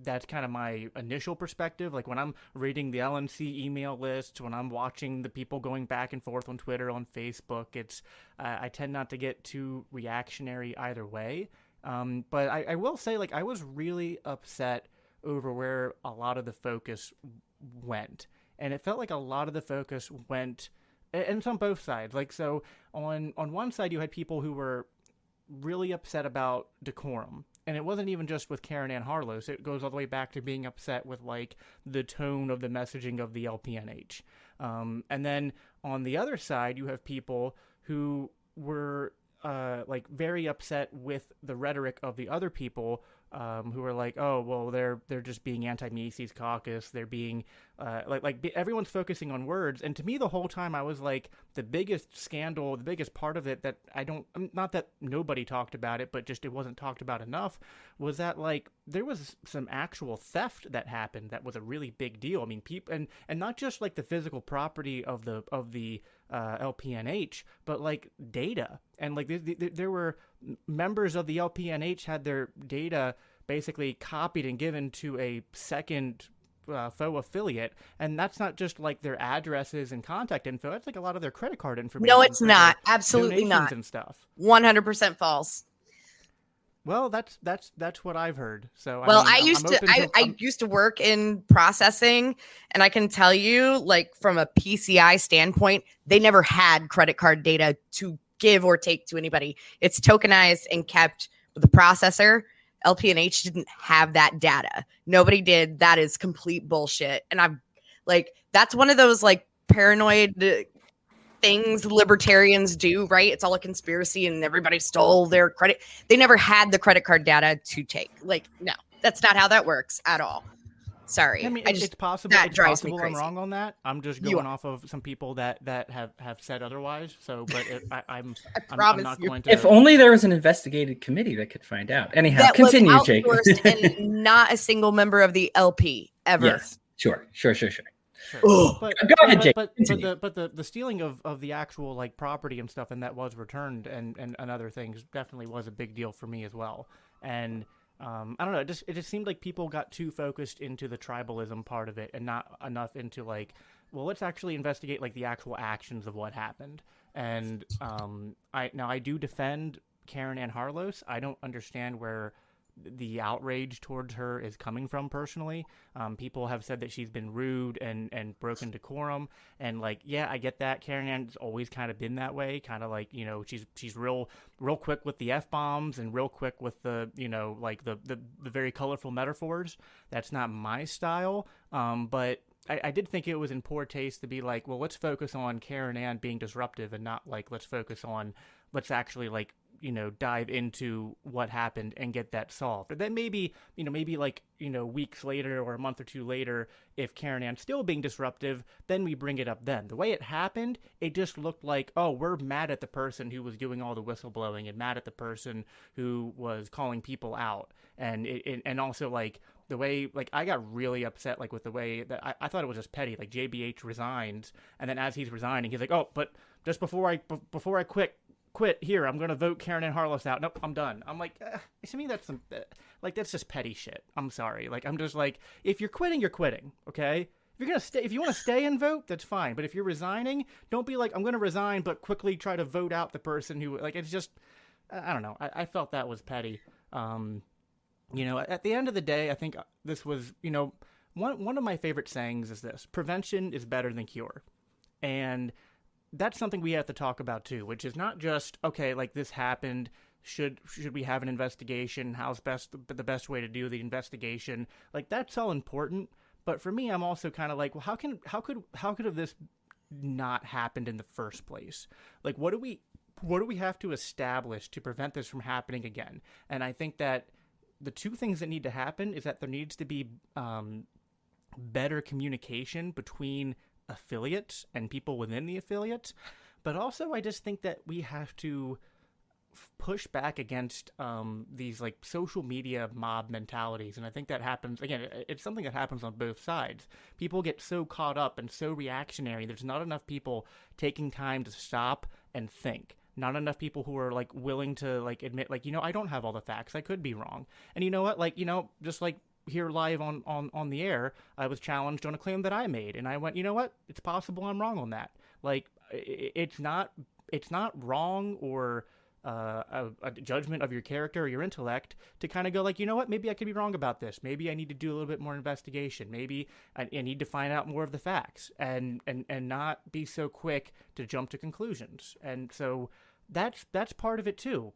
that's kind of my initial perspective. Like when I'm reading the LNC email list, when I'm watching the people going back and forth on Twitter, on Facebook, it's I tend not to get too reactionary either way. But I will say, like, I was really upset over where a lot of the focus went. And it felt like a lot of the focus went, and it's on both sides. Like, so on one side, you had people who were really upset about decorum. And it wasn't even just with Karen Ann Harlos. It goes all the way back to being upset with, like, the tone of the messaging of the LPNH. And then on the other side, you have people who were, like, very upset with the rhetoric of the other people, who were like, oh, well, they're just being anti-Mises caucus. They're being, everyone's focusing on words. And to me, the whole time, I was like, the biggest scandal, the biggest part of it that not that nobody talked about it, but just it wasn't talked about enough, was that, like, there was some actual theft that happened that was a really big deal. I mean, people, and not just like the physical property of the LPNH, but like data. And like there were members of the LPNH had their data basically copied and given to a second faux affiliate, and that's not just like their addresses and contact info. That's like a lot of their credit card information. No, it's not. Absolutely not. And stuff. 100% false. Well, that's what I've heard. So well, I mean, I used to work in processing, and I can tell you, like, from a PCI standpoint, they never had credit card data to give or take to anybody. It's tokenized and kept with the processor. LPNH didn't have that data. Nobody did. That is complete bullshit. And I'm like, that's one of those like paranoid things libertarians do, right? It's all a conspiracy and everybody stole their credit. They never had the credit card data to take. Like, no, that's not how that works at all. Sorry. I mean, it's possible. That it's drives possible me crazy. I'm wrong on that. I'm just going off of some people that have said otherwise. So, but I'm not going to. If only there was an investigated committee that could find out. Anyhow, that continue, was Jake. And not a single member of the LP ever. Yes, sure. But, go ahead, Jake. But the stealing of the actual like property and stuff, and that was returned and other things definitely was a big deal for me as well. And I don't know, it just seemed like people got too focused into the tribalism part of it and not enough into like, well, let's actually investigate like the actual actions of what happened. And I do defend Karen Ann Harlos. I don't understand where the outrage towards her is coming from personally. People have said that she's been rude and broken decorum, and like, yeah, I get that. Karen Ann's always kind of been that way, kind of like, you know, she's real quick with the F-bombs and real quick with the, you know, like the very colorful metaphors. That's not my style. But I did think it was in poor taste to be like, well, let's focus on Karen Ann being disruptive and not like, let's actually like dive into what happened and get that solved. And then maybe like, weeks later or a month or two later, if Karen Ann's still being disruptive, then we bring it up then. The way it happened, it just looked like, oh, we're mad at the person who was doing all the whistleblowing and mad at the person who was calling people out. And also, like, the way, like, I got really upset, like, with the way that I thought it was just petty. Like, JBH resigns, and then as he's resigning, he's like, oh, but just before I quit here, I'm gonna vote Karen Ann Harless out. Nope, I'm done. I'm like, to me, that's that's just petty shit. I'm sorry. Like, I'm just like, if you're quitting, you're quitting. Okay. If you want to stay and vote, that's fine. But if you're resigning, don't be like, I'm going to resign, but quickly try to vote out the person who, like, it's just, I don't know. I felt that was petty. At the end of the day, I think this was, one of my favorite sayings is this: prevention is better than cure. And that's something we have to talk about too, which is not just, okay, like, this happened. Should we have an investigation? How's the best way to do the investigation? Like, that's all important. But for me, I'm also kind of like, well, how could have this not happened in the first place? Like, what do we have to establish to prevent this from happening again? And I think that the two things that need to happen is that there needs to be better communication between affiliates and people within the affiliates. But also, I just think that we have to push back against these, like, social media mob mentalities. And I think that happens, again, it's something that happens on both sides. People get so caught up and so reactionary. There's not enough people taking time to stop and think. Not enough people who are, like, willing to, like, admit, like, I don't have all the facts. I could be wrong. And you know what? Like, just like here live on the air, I was challenged on a claim that I made. And I went, you know what? It's possible I'm wrong on that. Like, it's not wrong or a judgment of your character or your intellect to kind of go, like, you know what, maybe I could be wrong about this. Maybe I need to do a little bit more investigation. Maybe I need to find out more of the facts and not be so quick to jump to conclusions. And so that's part of it too,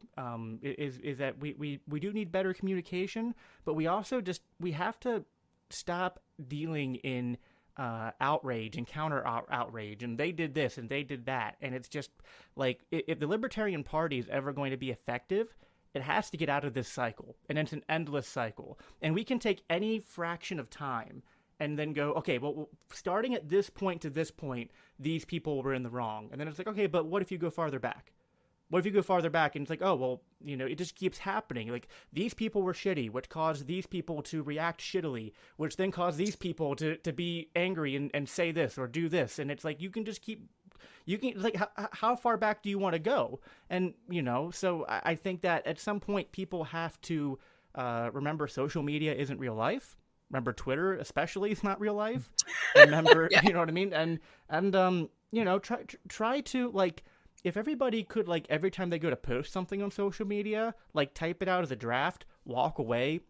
is that we do need better communication, but we also we have to stop dealing in outrage and counter outrage, and they did this and they did that. And it's just like, if the Libertarian Party is ever going to be effective, it has to get out of this cycle, and it's an endless cycle. And we can take any fraction of time and then go, okay, well, starting at this point to this point, these people were in the wrong. And then it's like, okay, but what if you go farther back? What if you go farther back and it's like, oh, well, it just keeps happening. Like, these people were shitty, which caused these people to react shittily, which then caused these people to be angry and say this or do this. And it's like, like, how far back do you want to go? And, so I think that at some point people have to remember social media isn't real life. Remember Twitter, especially, is not real life. Remember, yeah. You know what I mean? And try to, like, if everybody could, like, every time they go to post something on social media, like, type it out as a draft, walk away,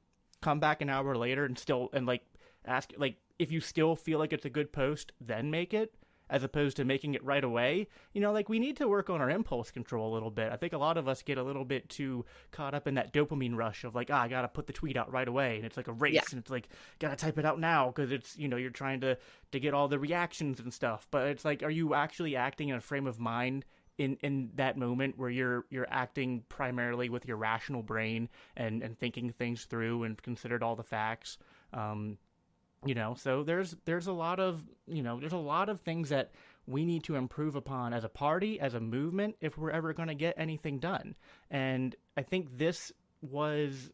come back an hour later and like, ask, like, if you still feel like it's a good post, then make it, as opposed to making it right away. Like, we need to work on our impulse control a little bit. I think a lot of us get a little bit too caught up in that dopamine rush of, like, I gotta put the tweet out right away, and it's like a race, and it's like, gotta type it out now, because it's, you're trying to get all the reactions and stuff. But it's like, are you actually acting in a frame of mind in that moment where you're acting primarily with your rational brain and thinking things through and considered all the facts? So there's a lot of things that we need to improve upon as a party, as a movement, if we're ever going to get anything done. And I think this was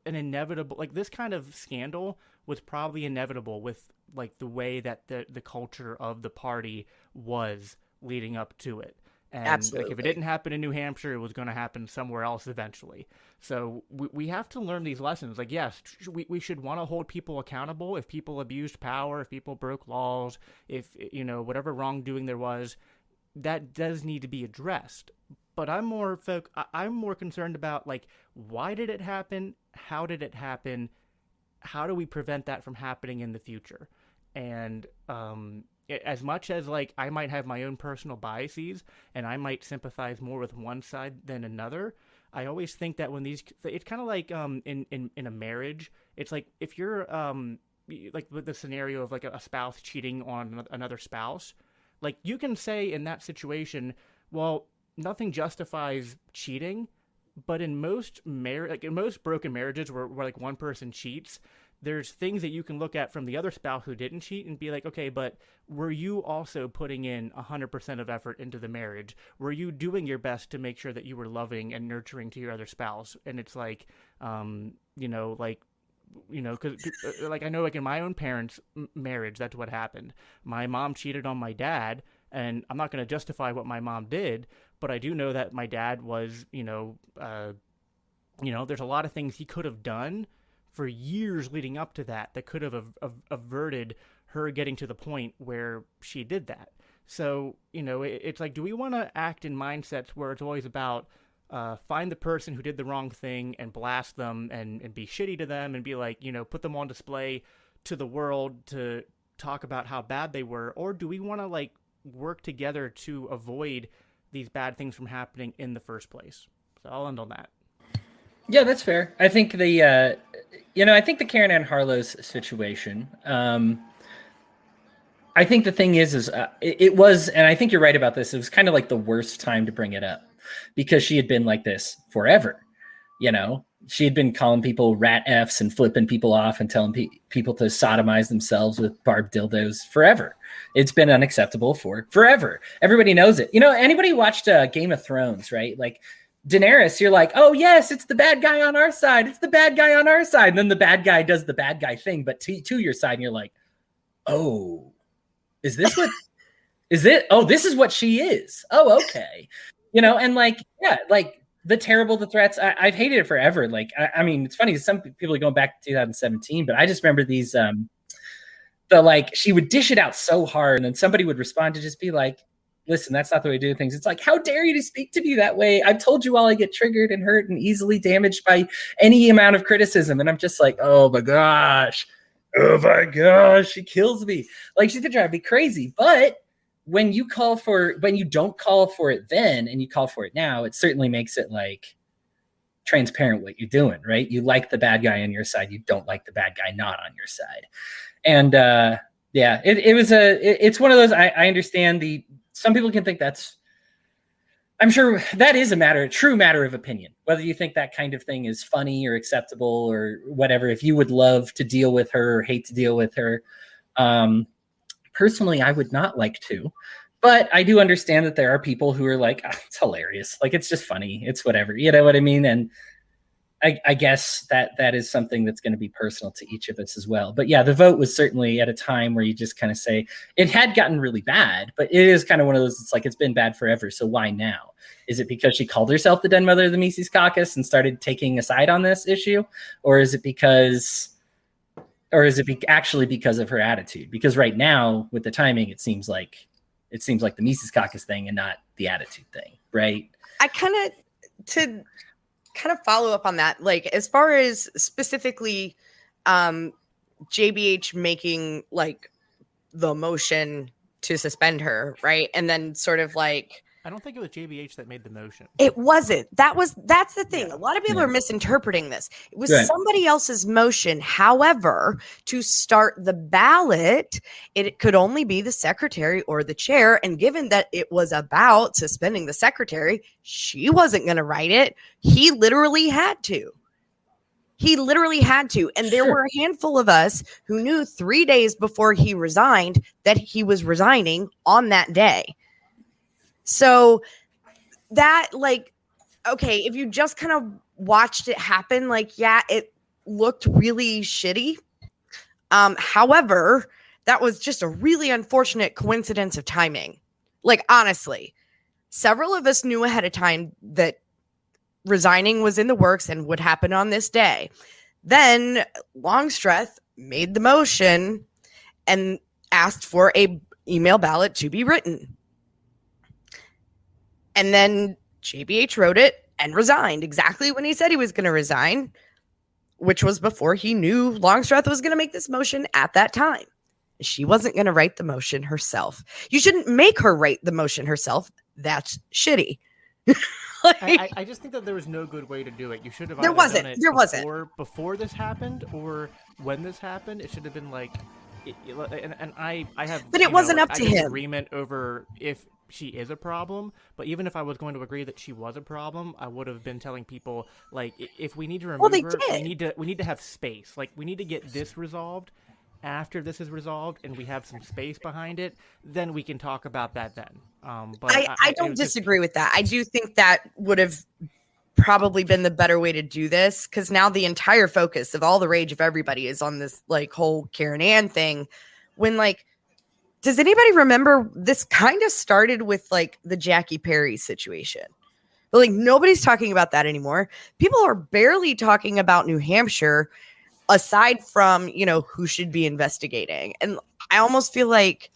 an inevitable, like, this kind of scandal was probably inevitable with, like, the way that the culture of the party was leading up to it. And Absolutely. Like, if it didn't happen in New Hampshire, it was going to happen somewhere else eventually. So we have to learn these lessons. Like, yes, we should want to hold people accountable if people abused power, if people broke laws, if, whatever wrongdoing there was, that does need to be addressed. But I'm more concerned about, like, why did it happen? How did it happen? How do we prevent that from happening in the future? And as much as, like, I might have my own personal biases and I might sympathize more with one side than another, I always think that when it's kind of like in a marriage, it's like, if you're like with the scenario of, like, a spouse cheating on another spouse, like, you can say in that situation, well, nothing justifies cheating, But in most in most broken marriages where like one person cheats, there's things that you can look at from the other spouse who didn't cheat and be like, okay, but were you also putting in 100% of effort into the marriage? Were you doing your best to make sure that you were loving and nurturing to your other spouse? And it's like, because like I know like in my own parents' marriage, that's what happened. My mom cheated on my dad, and I'm not going to justify what my mom did, but I do know that my dad was, there's a lot of things he could have done for years leading up to that could have averted her getting to the point where she did that. So, it's like, do we want to act in mindsets where it's always about find the person who did the wrong thing and blast them and be shitty to them and be like, put them on display to the world to talk about how bad they were? Or do we want to like work together to avoid these bad things from happening in the first place? So I'll end on that. Yeah, that's fair. I think I think the Karen Ann Harlow's situation, I think the thing is it was, and I think you're right about this, it was kind of like the worst time to bring it up because she had been like this forever. She had been calling people rat Fs and flipping people off and telling people to sodomize themselves with barbed dildos forever. It's been unacceptable for forever. Everybody knows it. Anybody watched Game of Thrones, right? Like, Daenerys, you're like, oh yes, it's the bad guy on our side. It's the bad guy on our side. And then the bad guy does the bad guy thing, but to your side, and you're like, oh, is this what is it? Oh, this is what she is. Oh, okay. And like, yeah, like the threats. I've hated it forever. Like, I mean, it's funny. Some people are going back to 2017, but I just remember these, she would dish it out so hard. And then somebody would respond to just be like, listen, that's not the way to do things. It's like, how dare you to speak to me that way? I've told you all I get triggered and hurt and easily damaged by any amount of criticism. And I'm just like, oh my gosh, she kills me. Like, she's drive me crazy. But when you don't call for it then and you call for it now, it certainly makes it like transparent what you're doing, right? You like the bad guy on your side. You don't like the bad guy not on your side. And it's one of those, I understand some people can think I'm sure that is a true matter of opinion, whether you think that kind of thing is funny or acceptable or whatever, if you would love to deal with her or hate to deal with her. Personally, I would not like to, but I do understand that there are people who are like, it's hilarious. Like, it's just funny. It's whatever, you know what I mean? And I guess that is something that's going to be personal to each of us as well. But yeah, the vote was certainly at a time where you just kind of say it had gotten really bad, but it is kind of one of those, it's like, it's been bad forever. So why now? Is it because she called herself the den mother of the Mises Caucus and started taking a side on this issue? Or is it actually because of her attitude? Because right now with the timing, it seems like the Mises Caucus thing and not the attitude thing. Right. To follow up on that, like, as far as specifically JBH making like the motion to suspend her, right? And then sort of like, I don't think it was JBH that made the motion. It wasn't. That's the thing. Yeah. A lot of people are misinterpreting this. It was somebody else's motion. However, to start the ballot, it could only be the secretary or the chair. And given that it was about suspending the secretary, she wasn't going to write it. He literally had to. And there were a handful of us who knew 3 days before he resigned that he was resigning on that day. So that, like, okay, if you just kind of watched it happen, like, yeah, it looked really shitty. However, that was just a really unfortunate coincidence of timing. Like, honestly, several of us knew ahead of time that resigning was in the works and would happen on this day. Then Longstreth made the motion and asked for a email ballot to be written. And then JBH wrote it and resigned exactly when he said he was going to resign, which was before he knew Longstreth was going to make this motion at that time. She wasn't going to write the motion herself. You shouldn't make her write the motion herself. That's shitty. I just think that there was no good way to do it. You should have done it before this happened or when this happened. It should have been like, and I have. But it wasn't up to him. Agreement over if she is a problem. But even if I was going to agree that she was a problem, I would have been telling people, like, if we need to remove her, we need to have space. Like, we need to get this resolved. After this is resolved and we have some space behind it, then we can talk about that then. But I don't disagree with that. I do think that would have probably been the better way to do this, because now the entire focus of all the rage of everybody is on this like whole Karen Ann thing. When, like, does anybody remember this kind of started with like the Jackie Perry situation? But like nobody's talking about that anymore. People are barely talking about New Hampshire, aside from, you know, who should be investigating. And I almost feel like,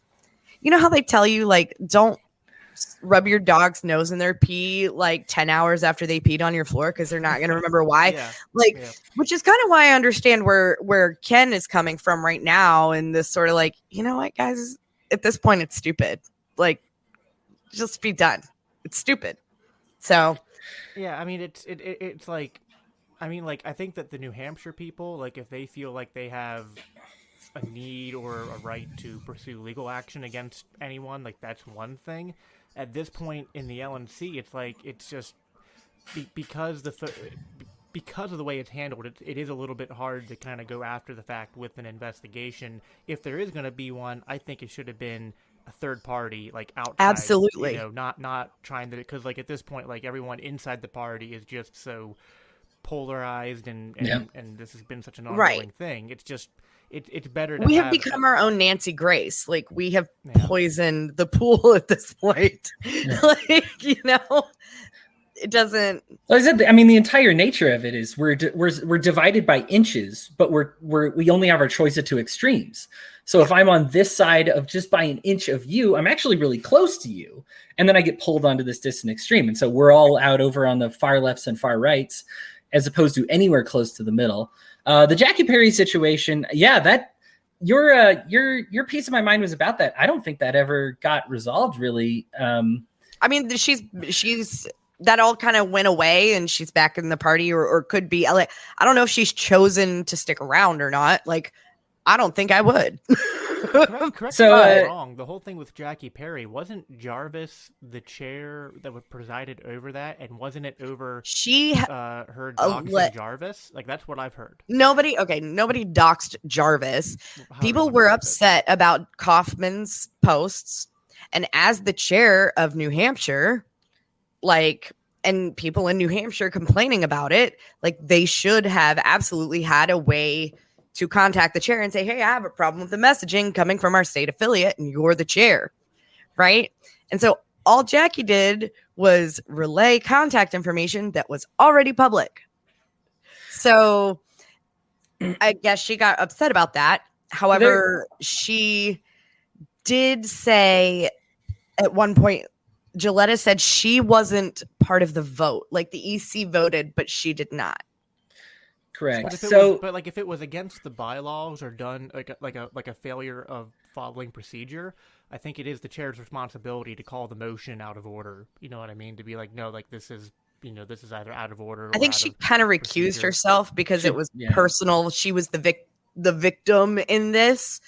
you know how they tell you, like, don't rub your dog's nose in their pee like 10 hours after they peed on your floor because they're not going to remember why. Which is kind of why I understand where Ken is coming from right now. And this sort of like, you know what, guys, at this point, it's stupid. Like, just be done. It's stupid. So, yeah, I mean, it's like, I mean, like, I think that the New Hampshire people, like, if they feel like they have a need or a right to pursue legal action against anyone, like, that's one thing. At this point in the LNC, it's like, it's just because of the way it's handled, it is a little bit hard to kind of go after the fact with an investigation. If there is going to be one, I think it should have been a third party, like, outside. Absolutely. You know, not trying to, because, like, at this point, like, everyone inside the party is just so polarized and this has been such an ongoing thing. It's just it's better to have become our own Nancy Grace. Like, we have poisoned the pool at this point. Like, you know, it doesn't. I mean, the entire nature of it is we're divided by inches, but we only have our choice of two extremes. So if I'm on this side of just by an inch of you, I'm actually really close to you, and then I get pulled onto this distant extreme, and so we're all out over on the far lefts and far rights, as opposed to anywhere close to the middle. The Jackie Perry situation, that your piece of my mind was about that. I don't think that ever got resolved, really. I mean, she's that all kind of went away, and she's back in the party, or could be. Like, I don't know if she's chosen to stick around or not. Like, I don't think I would. Correct me if I'm wrong. The whole thing with Jackie Perry, wasn't Jarvis the chair that presided over that, and wasn't it over her doxing Jarvis? Like, that's what I've heard. Nobody doxed Jarvis. People were upset about Kaufman's posts, and as the chair of New Hampshire, like, and people in New Hampshire complaining about it, like, they should have absolutely had a way to contact the chair and say, hey, I have a problem with the messaging coming from our state affiliate and you're the chair, right? And so all Jackie did was relay contact information that was already public. So I guess she got upset about that. However, she did say at one point, Gilletta said she wasn't part of the vote. Like, the EC voted, but she did not. Correct. But if it was against the bylaws or done like a failure of following procedure, I think it is the chair's responsibility to call the motion out of order. You know what I mean? To be like, no, like, this is either out of order. I think she kind of recused herself because it was personal. She was the victim in this,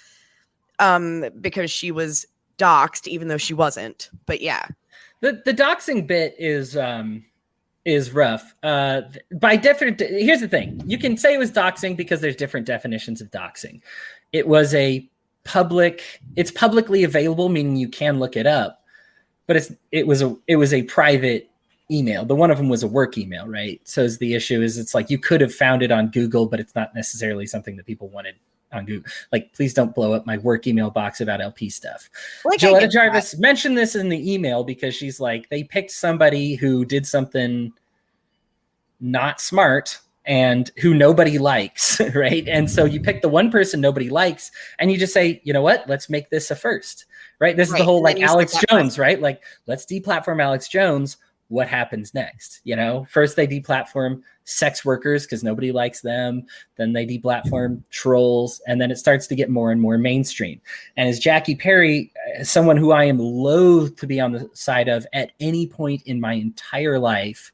because she was doxxed, even though she wasn't. But yeah, the doxing bit is rough. By different, here's the thing: you can say it was doxing because there's different definitions of doxing. It was it's publicly available, meaning you can look it up, but it was a private email. The one of them was a work email, right? So the issue is, it's like you could have found it on Google, but it's not necessarily something that people wanted on Google. Like, please don't blow up my work email box about LP stuff. Like, Gilletta Jarvis mentioned this in the email because she's like, they picked somebody who did something not smart and who nobody likes, right? And so you pick the one person nobody likes and you just say, you know what, let's make this a first, right? This is the whole, like, Alex Jones, right? Like, let's deplatform Alex Jones. What happens next? You know, first they deplatform sex workers because nobody likes them. Then they deplatform trolls. And then it starts to get more and more mainstream. And as Jackie Perry, someone who I am loath to be on the side of at any point in my entire life,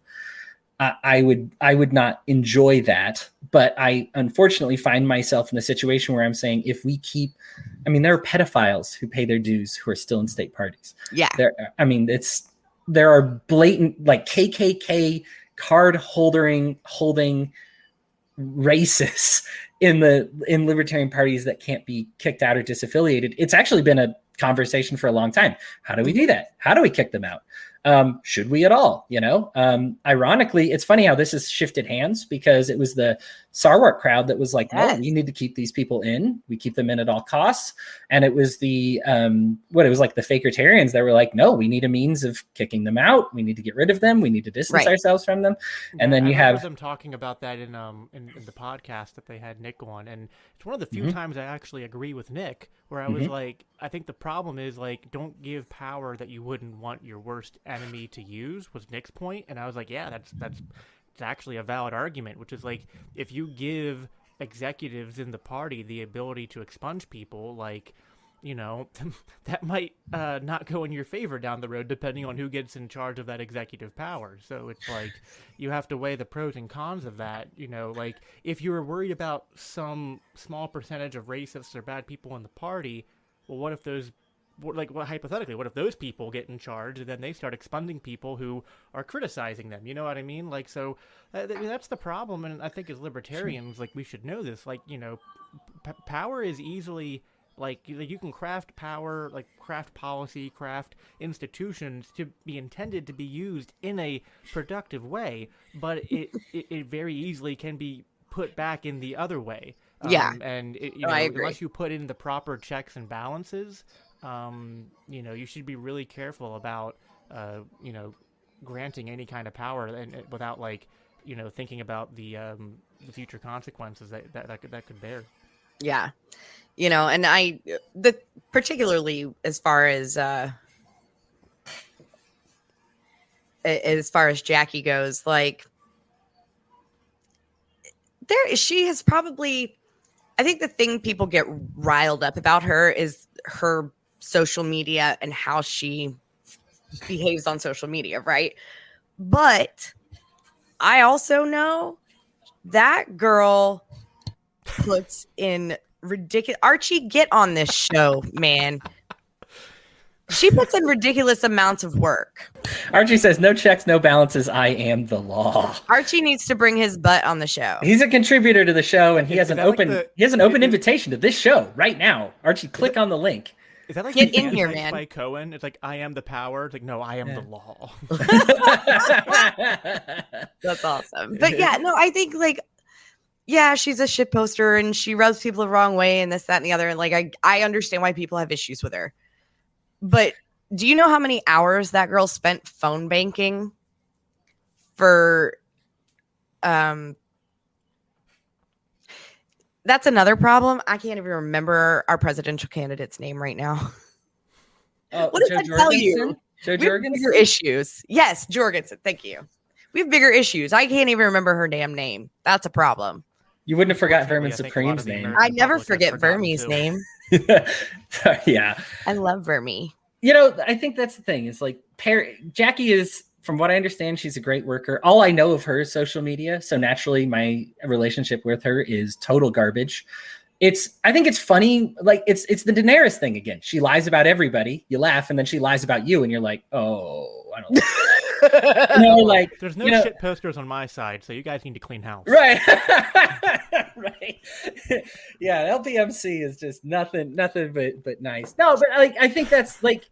I would not enjoy that. But I unfortunately find myself in a situation where I'm saying, if we keep, I mean, there are pedophiles who pay their dues who are still in state parties. Yeah. There are blatant, like, KKK card holding racists in Libertarian parties that can't be kicked out or disaffiliated. It's actually been a conversation for a long time. How do we do that? How do we kick them out? Should we at all? Ironically, it's funny how this has shifted hands, because it was the Sarwark crowd that was like, no, we need to keep these people in. We keep them in at all costs. And it was the the Fakertarians that were like, no, we need a means of kicking them out. We need to get rid of them. We need to distance ourselves from them. And then you have them talking about that in the podcast that they had Nick on. And it's one of the few times I actually agree with Nick, where I was like, I think the problem is, like, don't give power that you wouldn't want your worst enemy to use, was Nick's point. And I was like, yeah, that's actually a valid argument, which is like, if you give executives in the party the ability to expunge people, like, that might not go in your favor down the road, depending on who gets in charge of that executive power. So it's like, you have to weigh the pros and cons of that. Like, if you were worried about some small percentage of racists or bad people in the party, well, what if hypothetically, what if those people get in charge and then they start expunging people who are criticizing them? You know what I mean? Like, so that's the problem. And I think as libertarians, like, we should know this. Like, power is easily, like, you can craft power, like, craft policy, craft institutions to be intended to be used in a productive way, but it very easily can be put back in the other way. And I agree. Unless you put in the proper checks and balances, you should be really careful about, granting any kind of power and without, like, thinking about the future consequences that could bear. Yeah. And particularly as far as Jackie goes, like, she has probably, I think the thing people get riled up about her is her social media and how she behaves on social media, right? But I also know that girl puts in ridiculous. Archie, get on this show, man. She puts in ridiculous amounts of work. Archie says, no checks, no balances. I am the law. Archie needs to bring his butt on the show. He's a contributor to the show, and he has an open invitation to this show right now. Archie, click on the link. Is that like get in here, man? By Cohen, it's like, I am the power. It's like, no, I am the law. That's awesome. But yeah, no, I think, like, yeah, she's a shit poster and she rubs people the wrong way and this, that, and the other. And, like, I understand why people have issues with her. But do you know how many hours that girl spent phone banking for? That's another problem. I can't even remember our presidential candidate's name right now. What did I tell you? Joe We have bigger issues. Yes, Jorgensen. Thank you. We have bigger issues. I can't even remember her damn name. That's a problem. You wouldn't have forgot Vermin Supreme's name. I never forget Vermi's name. Yeah. I love Vermi. I think that's the thing. It's like, Jackie is, from what I understand, she's a great worker. All I know of her is social media. So naturally, my relationship with her is total garbage. I think it's funny. Like, it's the Daenerys thing again. She lies about everybody. You laugh, and then she lies about you, and you're like, oh, I don't know. There's no shit posters on my side, so you guys need to clean house. Right. Right. Yeah, LPMC is just nothing but nice. No, but I think that's, like,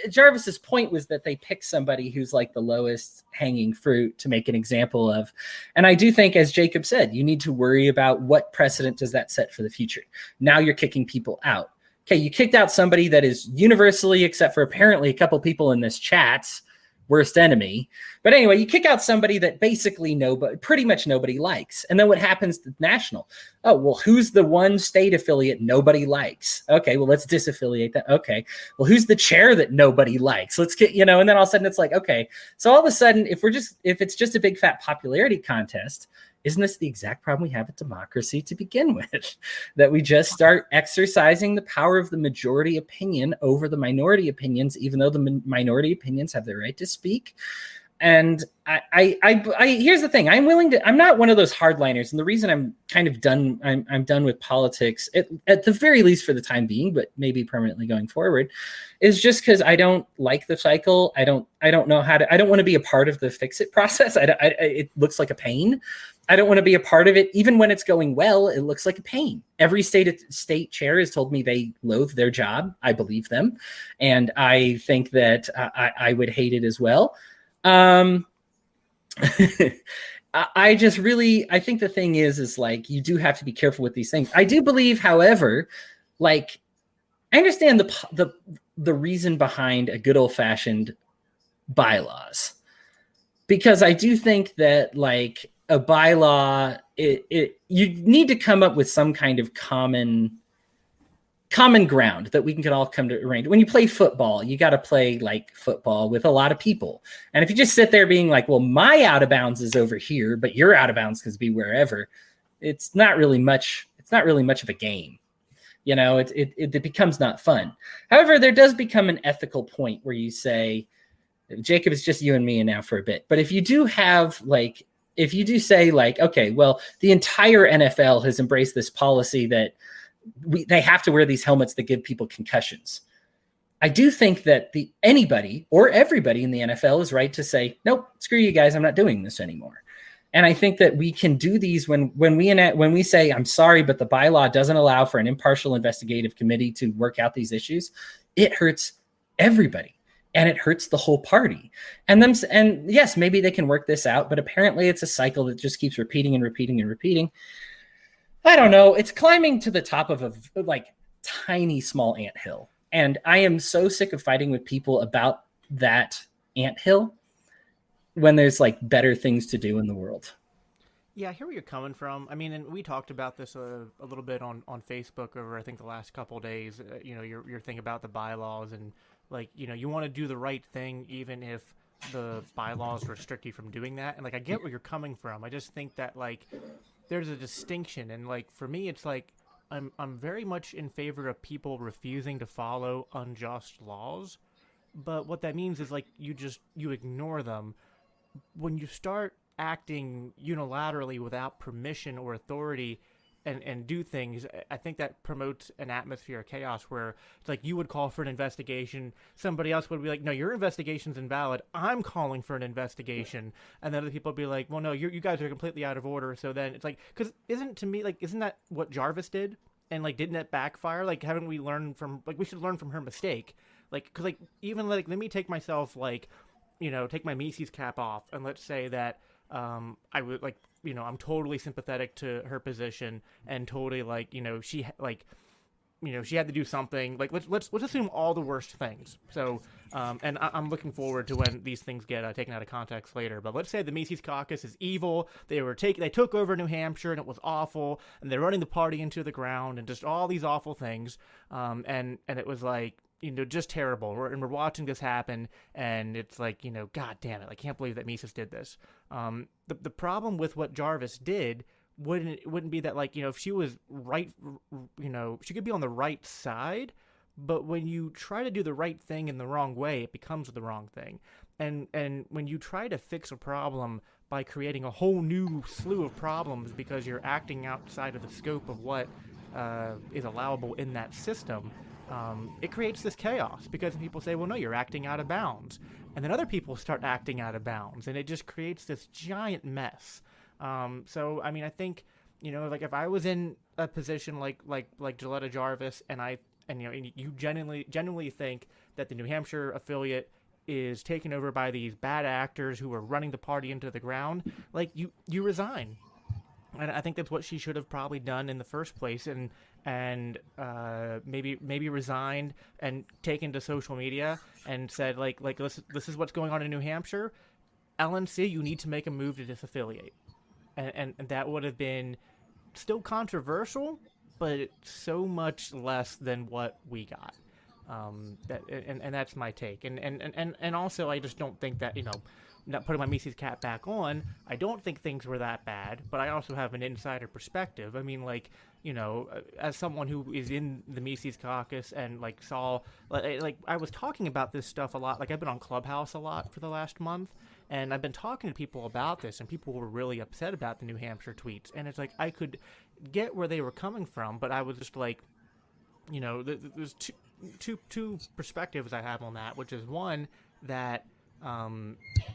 Jarvis's point was that they pick somebody who's, like, the lowest hanging fruit to make an example of. And I do think, as Jacob said, you need to worry about what precedent does that set for the future. Now you're kicking people out. Okay, you kicked out somebody that is universally, except for apparently a couple people in this chat, worst enemy. But anyway, you kick out somebody that basically pretty much nobody likes. And then what happens to national? Oh, well, who's the one state affiliate nobody likes? Okay, well, let's disaffiliate that. Okay, well, who's the chair that nobody likes? Let's get, and then all of a sudden it's like, okay. So all of a sudden, if it's just a big fat popularity contest, isn't this the exact problem we have with democracy to begin with? That we just start exercising the power of the majority opinion over the minority opinions, even though the minority opinions have the right to speak. And I here's the thing. I'm not one of those hardliners. And the reason I'm kind of done, I'm done with politics at the very least for the time being, but maybe permanently going forward, is just because I don't like the cycle. I don't know how to, I don't want to be a part of the fix it process. It looks like a pain. I don't want to be a part of it. Even when it's going well, it looks like a pain. Every state chair has told me they loathe their job. I believe them. And I think that I would hate it as well. I think the thing is like, you do have to be careful with these things. I do believe, however, like, I understand the reason behind a good old fashioned bylaws, because I do think that like a bylaw, you need to come up with some kind of common ground that we can all come to arrange. When you play football, you got to play like football with a lot of people. And if you just sit there being like, well, my out of bounds is over here, but your out of bounds can be wherever, it's not really much of a game. You know, it becomes not fun. However, there does become an ethical point where you say, Jacob, it's just you and me and now for a bit. But if you do say like, okay, well, the entire NFL has embraced this policy that they have to wear these helmets that give people concussions. I do think that anybody or everybody in the NFL is right to say, nope, screw you guys, I'm not doing this anymore. And I think that we can do these when we say, I'm sorry, but the bylaw doesn't allow for an impartial investigative committee to work out these issues. It hurts everybody. And it hurts the whole party. And yes, maybe they can work this out, but apparently it's a cycle that just keeps repeating and repeating and repeating. I don't know. It's climbing to the top of a like tiny small anthill. And I am so sick of fighting with people about that anthill when there's like better things to do in the world. Yeah, I hear where you're coming from. I mean, and we talked about this a little bit on Facebook over, I think, the last couple of days. Your thing about the bylaws and like, you want to do the right thing even if the bylaws restrict you from doing that. And like, I get where you're coming from. I just think that like there's a distinction. And like, for me, it's like, I'm very much in favor of people refusing to follow unjust laws. But what that means is like, you ignore them. When you start acting unilaterally without permission or authority and do things, I think that promotes an atmosphere of chaos where it's like you would call for an investigation, somebody else would be like, no, your investigation's invalid, I'm calling for an investigation, and then other people would be like, well, no, you guys are completely out of order. So then it's like, because isn't that what Jarvis did? And like, didn't that backfire? Like, haven't we learned from, like, we should learn from her mistake. Like, because like, even like, let me take myself, like, take my Mises cap off, and let's say that I would like, I'm totally sympathetic to her position and totally like, she had to do something. Like, let's assume all the worst things. So, and I'm looking forward to when these things get taken out of context later. But let's say the Mises Caucus is evil. They took over New Hampshire and it was awful, and they're running the party into the ground and just all these awful things. And it was like, just terrible. We're watching this happen, and it's like, God damn it, I can't believe that Mises did this. The problem with what Jarvis did wouldn't be that, like, if she was right, she could be on the right side, but when you try to do the right thing in the wrong way, it becomes the wrong thing. And when you try to fix a problem by creating a whole new slew of problems because you're acting outside of the scope of what is allowable in that system, it creates this chaos because people say, well, no, you're acting out of bounds. And then other people start acting out of bounds, and it just creates this giant mess. So, I mean, I think, like if I was in a position like Gilletta Jarvis and you genuinely think that the New Hampshire affiliate is taken over by these bad actors who are running the party into the ground, like you resign. And I think that's what she should have probably done in the first place, and maybe resigned and taken to social media and said like this is what's going on in New Hampshire. LNC, you need to make a move to disaffiliate, and that would have been still controversial, but so much less than what we got. And that's my take. And also I just don't think that not putting my Mises cap back on, I don't think things were that bad, but I also have an insider perspective. I mean, like, you know, as someone who is in the Mises caucus and like saw, like I was talking about this stuff a lot. Like I've been on Clubhouse a lot for the last month, and I've been talking to people about this, and people were really upset about the New Hampshire tweets. And it's like I could get where they were coming from, but I was just like, you know, there's two perspectives I have on that, which is one that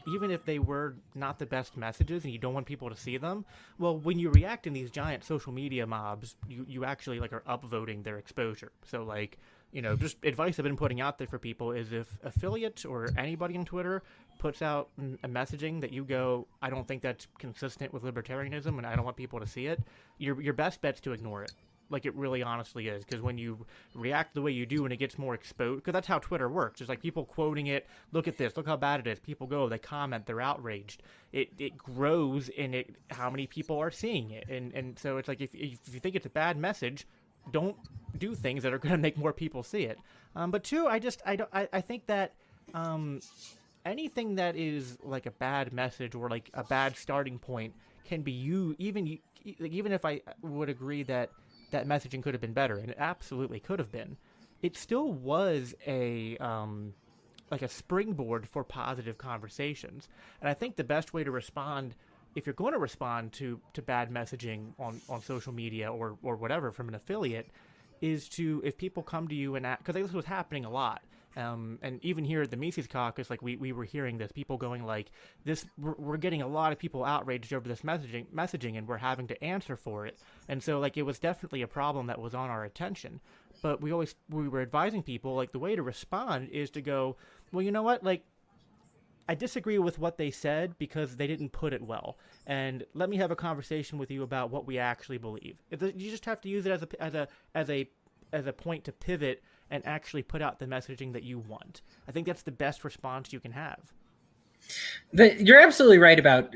even if they were not the best messages and you don't want people to see them, well, when you react in these giant social media mobs, you actually like are upvoting their exposure. So like, you know, just advice I've been putting out there for people is if affiliates or anybody on Twitter puts out a messaging that you go, I don't think that's consistent with libertarianism and I don't want people to see it, your best bet's to ignore it. Like, it really honestly is, because when you react the way you do and it gets more exposed, because that's how Twitter works. There's like people quoting it, look at this, look how bad it is. People go, they comment, they're outraged. It grows in how many people are seeing it. And so it's like, if you think it's a bad message, don't do things that are going to make more people see it. But two, I think that anything that is like a bad message or like a bad starting point can be used, even if I would agree that messaging could have been better, and it absolutely could have been, it still was a springboard for positive conversations. And I think the best way to respond, if you're going to respond to bad messaging on social media or whatever from an affiliate, is to, if people come to you and ask, because this was happening a lot, and even here at the Mises caucus, like we were hearing this, people going like, this, we're getting a lot of people outraged over this messaging, and we're having to answer for it. And so like, it was definitely a problem that was on our attention. But we were advising people, like, the way to respond is to go, well, you know what, like, I disagree with what they said because they didn't put it well, and let me have a conversation with you about what we actually believe. You just have to use it as a point to pivot and actually put out the messaging that you want. I think that's the best response you can have. You're absolutely right about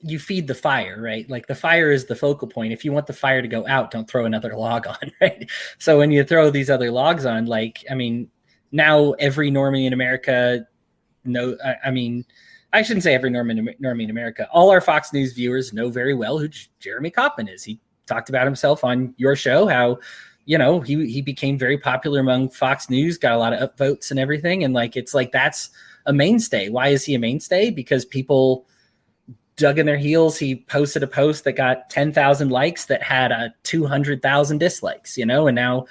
you feed the fire, right? Like, the fire is the focal point. If you want the fire to go out, don't throw another log on, right? So when you throw these other logs on, like, I mean, now every normie in America, I shouldn't say every normie in America. All our Fox News viewers know very well who Jeremy Kauffman is. He talked about himself on your show, how, you know, he became very popular among Fox News, got a lot of upvotes and everything. And like, it's like, that's a mainstay. Why is he a mainstay? Because people dug in their heels. He posted a post that got 10,000 likes that had 200,000 dislikes, you know, and now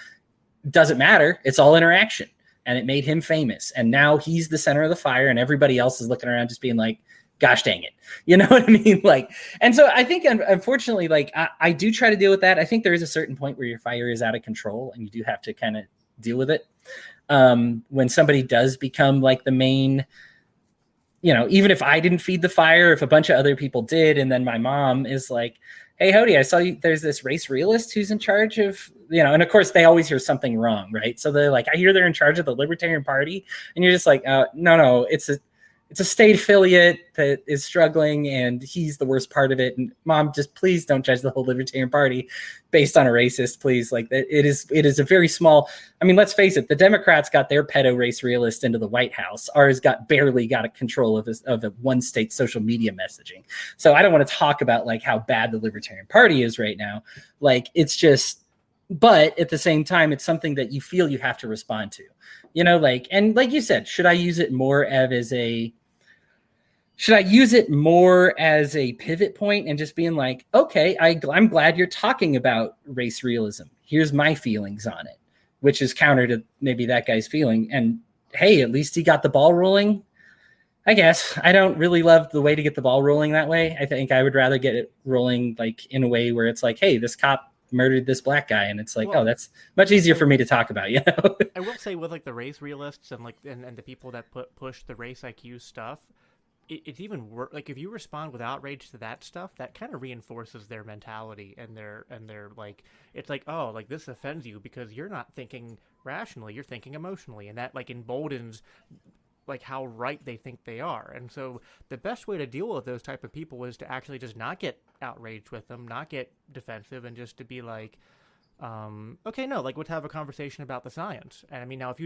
it doesn't matter. It's all interaction, and it made him famous. And now he's the center of the fire, and everybody else is looking around just being like, gosh dang it. You know what I mean? Like, and so I think, unfortunately, like, I do try to deal with that. I think there is a certain point where your fire is out of control and you do have to kind of deal with it. When somebody does become like the main, you know, even if I didn't feed the fire, if a bunch of other people did, and then my mom is like, hey, Hody, I saw you, there's this race realist who's in charge of, you know, and of course they always hear something wrong, right? So they're like, I hear they're in charge of the Libertarian Party. And you're just like, no, it's a state affiliate that is struggling, and he's the worst part of it. And Mom, just please don't judge the whole Libertarian Party based on a racist, please. Like, it is a very small, I mean, let's face it, the Democrats got their pedo race realist into the White House. Ours barely got a control of a one state social media messaging. So I don't want to talk about like how bad the Libertarian Party is right now. Like, it's just, but at the same time, it's something that you feel you have to respond to, you know, like, and like you said, should I use it more as a pivot point and just being like, okay, I'm glad you're talking about race realism. Here's my feelings on it, which is counter to maybe that guy's feeling. And hey, at least he got the ball rolling. I guess I don't really love the way to get the ball rolling that way. I think I would rather get it rolling like in a way where it's like, hey, this cop murdered this black guy, and it's like, well, oh, that's much easier for me to talk about, you know. I will say, with like the race realists and like and the people that push the race IQ stuff, it's even worse. Like, if you respond with outrage to that stuff, that kind of reinforces their mentality and their like, it's like, oh, like, this offends you because you're not thinking rationally, you're thinking emotionally, and that like emboldens like how right they think they are. And so the best way to deal with those type of people is to actually just not get outraged with them, not get defensive, and just to be like, okay, no, like let's have a conversation about the science. And I mean, now if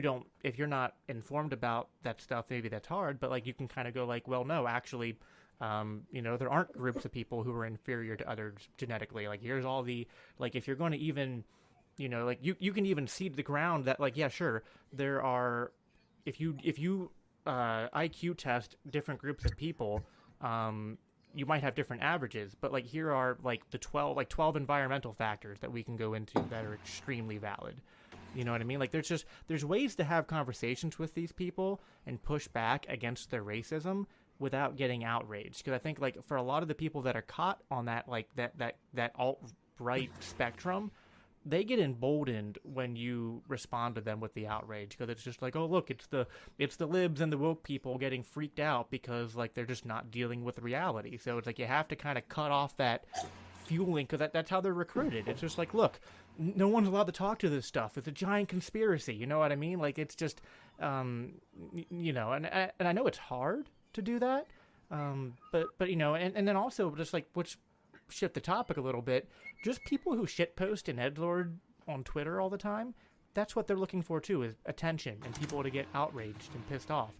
you're not informed about that stuff, maybe that's hard, but like you can kind of go like, well, no, actually, there aren't groups of people who are inferior to others genetically. Like here's all the, like, if you're going to even, like you can even seed the ground that like, yeah, sure, there are, if you IQ test different groups of people, you might have different averages, but like here are like the 12 environmental factors that we can go into that are extremely valid. You know what I mean? Like there's ways to have conversations with these people and push back against their racism without getting outraged. Because I think like for a lot of the people that are caught on that like that alt-right spectrum, they get emboldened when you respond to them with the outrage, because it's just like, oh look, it's the libs and the woke people getting freaked out because like they're just not dealing with reality. So it's like you have to kind of cut off that fueling, because that's how they're recruited. It's just like, look, no one's allowed to talk to this stuff. It's a giant conspiracy. You know what I mean? Like it's just, and I know it's hard to do that, but and then also just like which. Shift the topic a little bit, just people who shitpost and edgelord on Twitter all the time, that's what they're looking for too, is attention and people to get outraged and pissed off.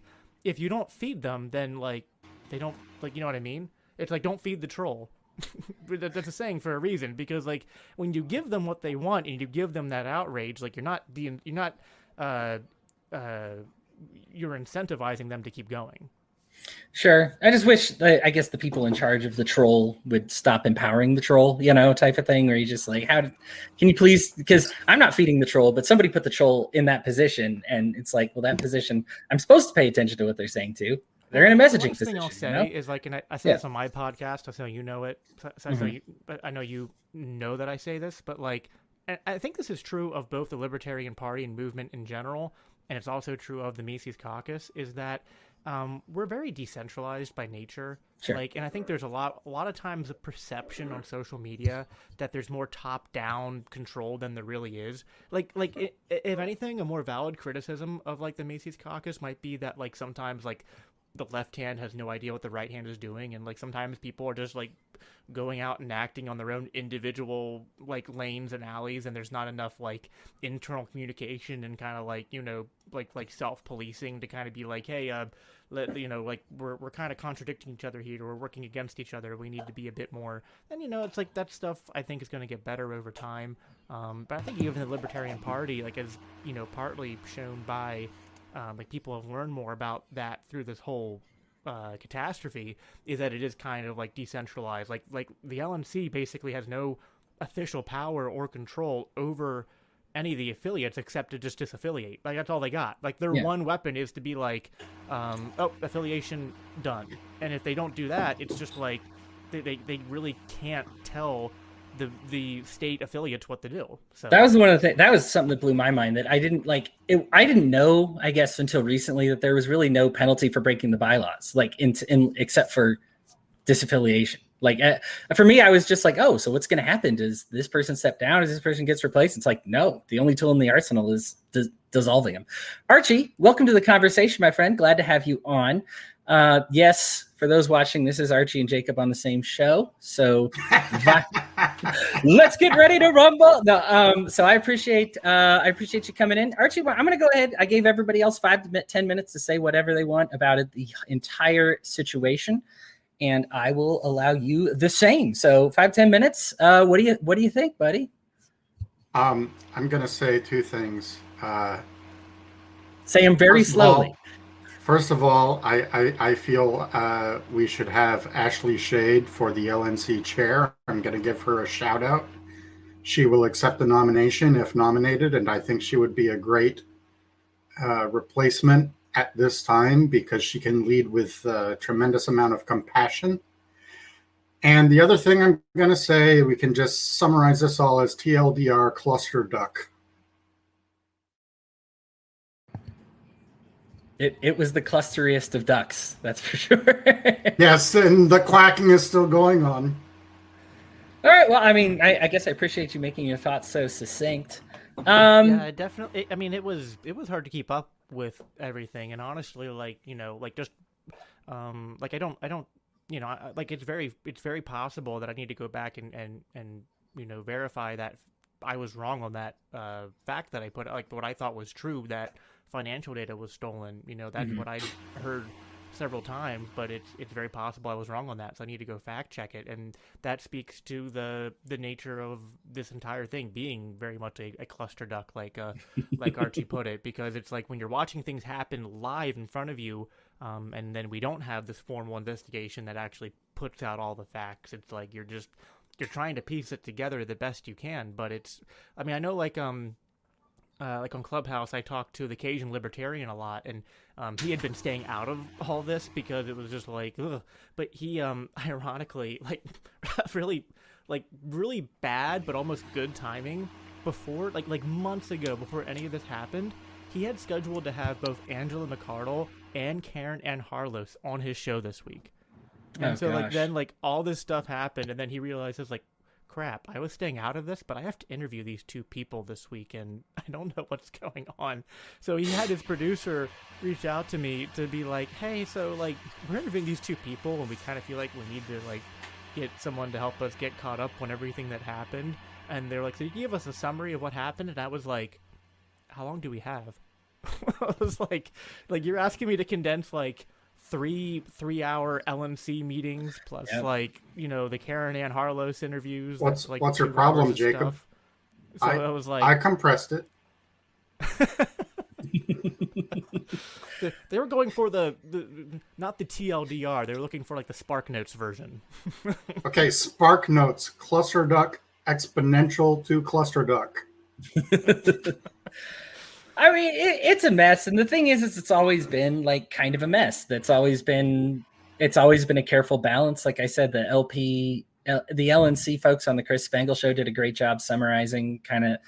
If you don't feed them, then like they don't, like, you know what I mean? It's like, don't feed the troll. That's a saying for a reason, because like when you give them what they want and you give them that outrage, like you're incentivizing them to keep going. Sure. I just wish, I guess, the people in charge of the troll would stop empowering the troll, type of thing, where you just like, can you please, because I'm not feeding the troll, but somebody put the troll in that position, and it's like, well, that position, I'm supposed to pay attention to what they're saying too. They're in a messaging position. The thing I'll say is like, and I say this on my podcast, I know you know it, but I know you know that I say this, but like, I think this is true of both the Libertarian Party and movement in general, and it's also true of the Mises Caucus, is that we're very decentralized by nature. Sure. Like, and I think there's a lot of times a perception on social media that there's more top-down control than there really is. If anything, a more valid criticism of like the Mises Caucus might be that like sometimes like the left hand has no idea what the right hand is doing, and like sometimes people are just like going out and acting on their own individual like lanes and alleys, and there's not enough like internal communication and kind of like like self-policing to kind of be like, hey, like we're kind of contradicting each other here, or we're working against each other, we need to be a bit more. And it's like that stuff I think is going to get better over time, but I think even the Libertarian Party, like, as partly shown by like people have learned more about that through this whole catastrophe, is that it is kind of like decentralized. Like the LNC basically has no official power or control over any of the affiliates except to just disaffiliate. Like that's all they got. Like their one weapon is to be like, affiliation done. And if they don't do that, it's just like they really can't tell the state affiliates what to do. So that was one of the things. That was something that blew my mind, that I didn't I didn't know, I guess, until recently, that there was really no penalty for breaking the bylaws, like in except for disaffiliation. Like for me, I was just like, oh, so what's going to happen? Does this person step down? Does this person gets replaced? It's like, no, the only tool in the arsenal is dissolving them. Archie, welcome to the conversation, my friend. Glad to have you on. Yes, for those watching, this is Archie and Jacob on the same show. So let's get ready to rumble. No, so I appreciate you coming in. Archie, I'm going to go ahead. I gave everybody else 5 to 10 minutes to say whatever they want about it, the entire situation, and I will allow you the same. So 5-10 minutes. What do you think, buddy? I'm going to say 2 things. Say them very slowly. First of all, I feel we should have Ashley Shade for the LNC chair. I'm going to give her a shout out. She will accept the nomination if nominated, and I think she would be a great replacement at this time, because she can lead with a tremendous amount of compassion. And the other thing I'm going to say, we can just summarize this all as TLDR cluster duck. It was the clusteriest of ducks, that's for sure. Yes, and the quacking is still going on. All right, well, I mean, I guess I appreciate you making your thoughts so succinct. Yeah, definitely. I mean, it was hard to keep up with everything, and honestly, like, just like I don't like it's very possible that I need to go back and verify that I was wrong on that fact that I put, like what I thought was true, that financial data was stolen. You know, that's what I heard several times, but it's very possible I was wrong on that, so I need to go fact check it. And that speaks to the nature of this entire thing being very much a cluster duck, like Archie put it, because it's like when you're watching things happen live in front of you, and then we don't have this formal investigation that actually puts out all the facts. It's like you're trying to piece it together the best you can, but I mean, I know like on Clubhouse, I talked to the Cajun Libertarian a lot, and he had been staying out of all this because it was just like, ugh. But he, ironically, like really bad but almost good timing, before like months ago, before any of this happened, he had scheduled to have both Angela McArdle and Karen Ann Harlos on his show this week. And like then like all this stuff happened, and then he realizes like, crap, I was staying out of this, but I have to interview these two people this week, and I don't know what's going on. So he had his producer reach out to me to be like, hey, so like we're interviewing these two people, and we kind of feel like we need to like get someone to help us get caught up on everything that happened. And they're like, so you give us a summary of what happened? And I was like, how long do we have? I was like you're asking me to condense like three-hour LNC meetings plus like, you know, the Karen Ann Harlos interviews. What's like your problem, Jacob? So I was like, I compressed it. They were going for the not the TLDR. They were looking for like the Spark Notes version. Okay, Spark Notes, cluster duck, exponential to cluster duck. I mean, it's a mess, and the thing is it's always been like kind of a mess. It's always been a careful balance. Like I said, the LNC folks on the Chris Spangle show did a great job summarizing kind of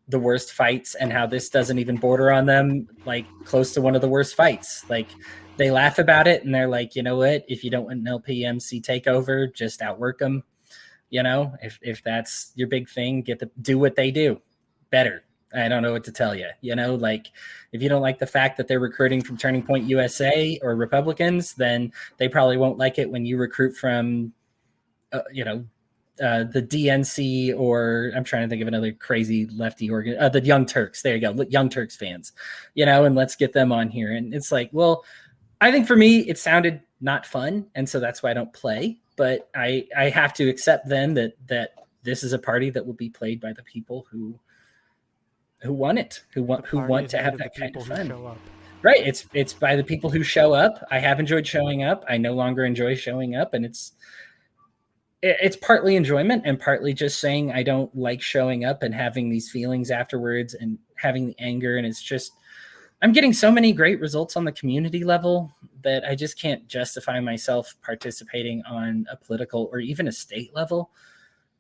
the worst fights and how this doesn't even border on them, like close to one of the worst fights. Like they laugh about it, and they're like, you know what? If you don't want an LPMC takeover, just outwork them. You know, if that's your big thing, do what they do better. I don't know what to tell you. You know, like if you don't like the fact that they're recruiting from Turning Point USA or Republicans, then they probably won't like it when you recruit from, the DNC, or I'm trying to think of another crazy lefty organ, the Young Turks. There you go. Young Turks fans, you know, and let's get them on here. And it's like, well, I think for me, it sounded not fun. And so that's why I don't play, but I have to accept then that this is a party that will be played by the people who want it, who want to have that kind of fun. Right. It's by the people who show up. I have enjoyed showing up. I no longer enjoy showing up. And it's partly enjoyment and partly just saying I don't like showing up and having these feelings afterwards and having the anger. And it's just, I'm getting so many great results on the community level that I just can't justify myself participating on a political or even a state level.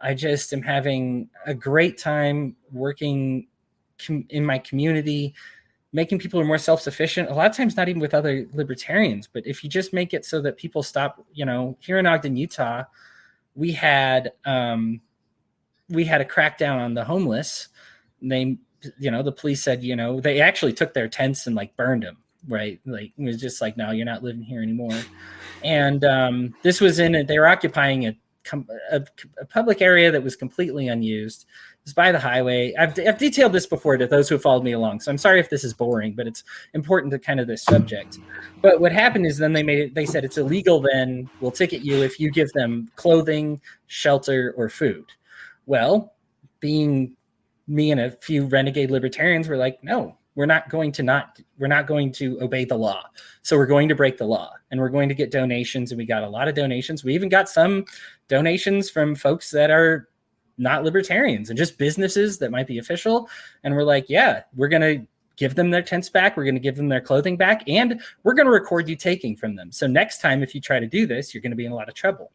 I just am having a great time working in my community, making people more self-sufficient, a lot of times not even with other libertarians, but if you just make it so that people stop, you know, here in Ogden, Utah, we had a crackdown on the homeless. They, you know, the police said, you know, they actually took their tents and like burned them, right? Like it was just like, no, you're not living here anymore. And this was they were occupying a public area that was completely unused. It's by the highway. I've detailed this before to those who have followed me along, so I'm sorry if this is boring, but it's important to kind of this subject. But what happened is then they said it's illegal, then we'll ticket you if you give them clothing, shelter, or food. Well, being me and a few renegade libertarians were like, no, we're not going to obey the law. So we're going to break the law, and we're going to get donations. And we got a lot of donations. We even got some donations from folks that are not libertarians and just businesses that might be official. And we're like, yeah, we're going to give them their tents back. We're going to give them their clothing back, and we're going to record you taking from them. So next time, if you try to do this, you're going to be in a lot of trouble.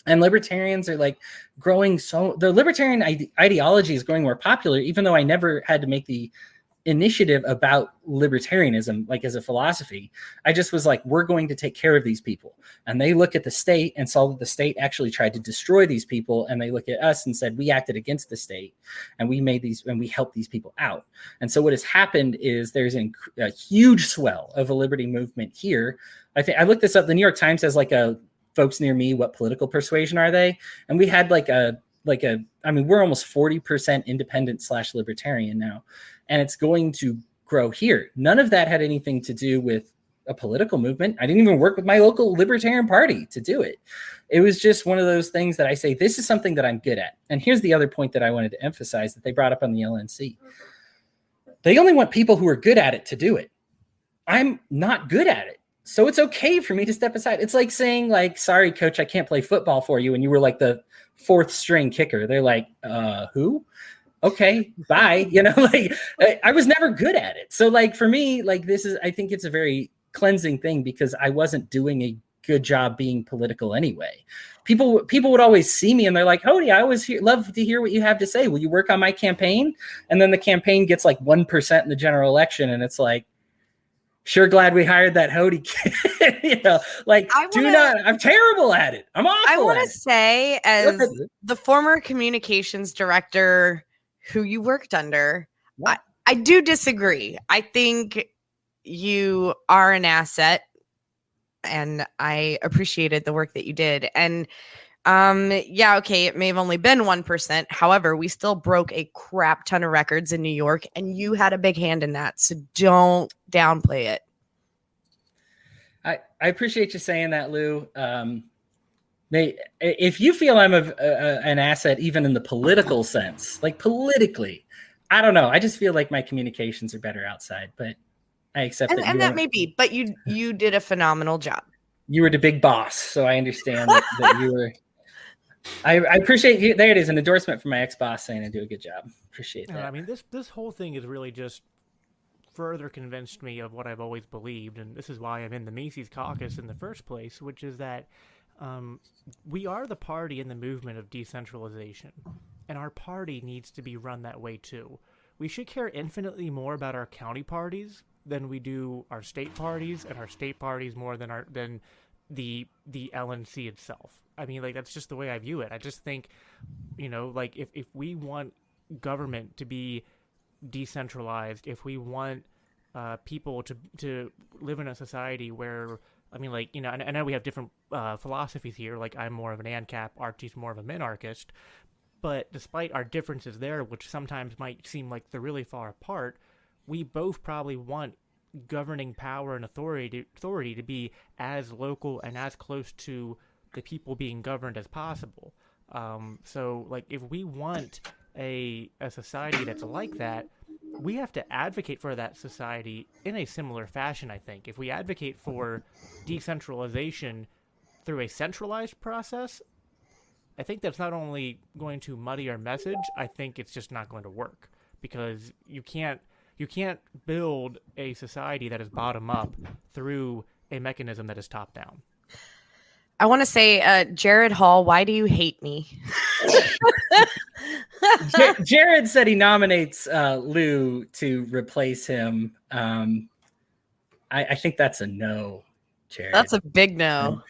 And libertarians are like growing. The libertarian ideology is growing more popular, even though I never had to make the initiative about libertarianism, like as a philosophy. I just was like, we're going to take care of these people. And they look at the state and saw that the state actually tried to destroy these people. And they look at us and said, we acted against the state, and we helped these people out. And so what has happened is there's a huge swell of a liberty movement here. I looked this up. The New York Times has like folks near me, what political persuasion are they? And we had like a we're almost 40% independent / libertarian now, and it's going to grow here. None of that had anything to do with a political movement. I didn't even work with my local Libertarian Party to do it. It was just one of those things that I say, this is something that I'm good at. And here's the other point that I wanted to emphasize that they brought up on the LNC. They only want people who are good at it to do it. I'm not good at it. So it's okay for me to step aside. It's like saying, like, sorry, coach, I can't play football for you. And you were like the 4th string kicker. They're like, who? Okay, bye. Like I was never good at it. So like for me, like I think it's a very cleansing thing because I wasn't doing a good job being political anyway. People would always see me and they're like, Hody, I always love to hear what you have to say. Will you work on my campaign? And then the campaign gets like 1% in the general election. And it's like, sure glad we hired that Hody kid. I'm terrible at it. I'm awful. I want to say, as the former communications director who you worked under, I do disagree. I think you are an asset and I appreciated the work that you did. And okay, it may have only been 1%. However, we still broke a crap ton of records in New York and you had a big hand in that. So don't downplay it. I appreciate you saying that, Lou. If you feel I'm an asset, even in the political sense, like politically, I don't know. I just feel like my communications are better outside, but I accept that. And that may be, but you did a phenomenal job. You were the big boss, so I understand that you were. I appreciate you. There it is, an endorsement from my ex-boss saying I do a good job. Appreciate that. I mean, this whole thing is really just further convinced me of what I've always believed, and this is why I'm in the Mises caucus in the first place, which is that we are the party in the movement of decentralization, and our party needs to be run that way too. We should care infinitely more about our county parties than we do our state parties, and our state parties more than the LNC itself. I mean, like, that's just the way I view it. I just think, like, if we want government to be decentralized, if we want people to live in a society where, I mean, like, I know we have different philosophies here. Like, I'm more of an ANCAP, Archie's more of a minarchist. But despite our differences there, which sometimes might seem like they're really far apart, we both probably want governing power and authority to be as local and as close to the people being governed as possible. So, like, if we want a society that's like that, we have to advocate for that society in a similar fashion, I think. If we advocate for decentralization through a centralized process, I think that's not only going to muddy our message, I think it's just not going to work, because you can't build a society that is bottom up through a mechanism that is top down. I want to say, Jared Hall, why do you hate me? Jared said he nominates Lou to replace him. I think that's a no, Jared. That's a big no.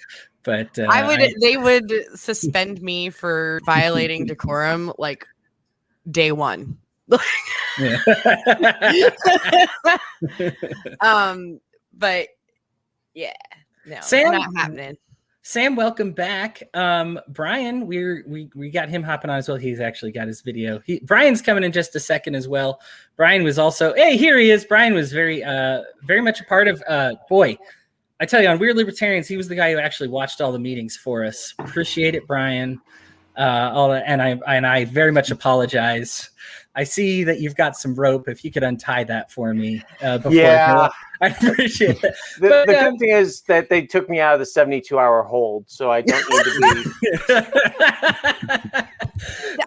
But they would suspend me for violating decorum like day one. Yeah. But yeah, no, Sam, not happening. Sam, welcome back. Brian, we got him hopping on as well. He's actually got his video. Brian's coming in just a second as well. Brian was also, hey, here he is. Brian was very much a part of, I tell you, on Weird Libertarians, he was the guy who actually watched all the meetings for us. Appreciate it, Brian. And I very much apologize. I see that you've got some rope. If you could untie that for me before. Yeah. I appreciate it. The good thing is that they took me out of the 72-hour hold, so I don't need to be.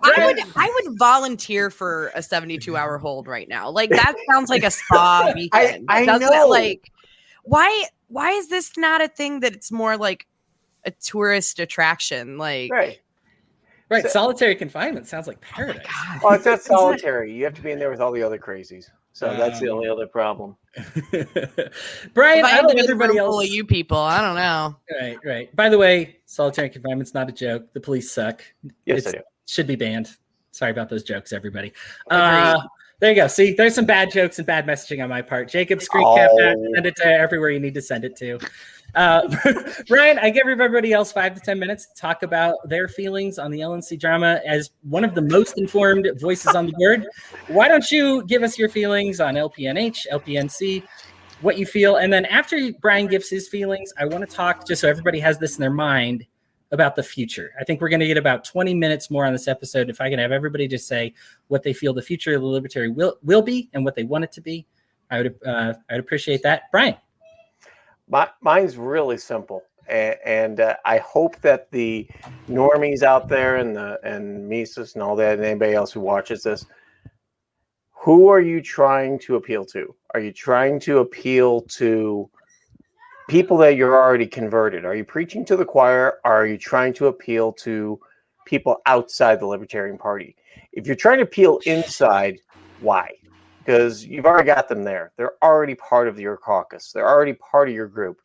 I would volunteer for a 72-hour hold right now. Like, that sounds like a spa weekend. I know. Like, why is this not a thing that it's more like a tourist attraction? Like, Right, solitary confinement sounds like paradise. Well, it's not solitary. You have to be in there with all the other crazies. So that's the only other problem. Brian, I don't know everybody else. Full of you people, I don't know. Right. By the way, solitary confinement's not a joke. The police suck. Yes, they do. Should be banned. Sorry about those jokes, everybody. There you go. See, there's some bad jokes and bad messaging on my part. Jacob, screen cap that. Send it to everywhere you need to send it to. Brian, I give everybody else 5 to 10 minutes to talk about their feelings on the LNC drama as one of the most informed voices on the board. Why don't you give us your feelings on LPNH, LPNC, what you feel, and then after Brian gives his feelings, I want to talk, just so everybody has this in their mind, about the future. I think we're going to get about 20 minutes more on this episode. If I can have everybody just say what they feel the future of the Libertarian will be and what they want it to be, I'd appreciate that. Brian. Mine's really simple. And I hope that the normies out there and Mises and all that, and anybody else who watches this, who are you trying to appeal to? Are you trying to appeal to people that you're already converted? Are you preaching to the choir? Or are you trying to appeal to people outside the Libertarian Party? If you're trying to appeal inside, why? Because you've already got them there. They're already part of your caucus. They're already part of your group.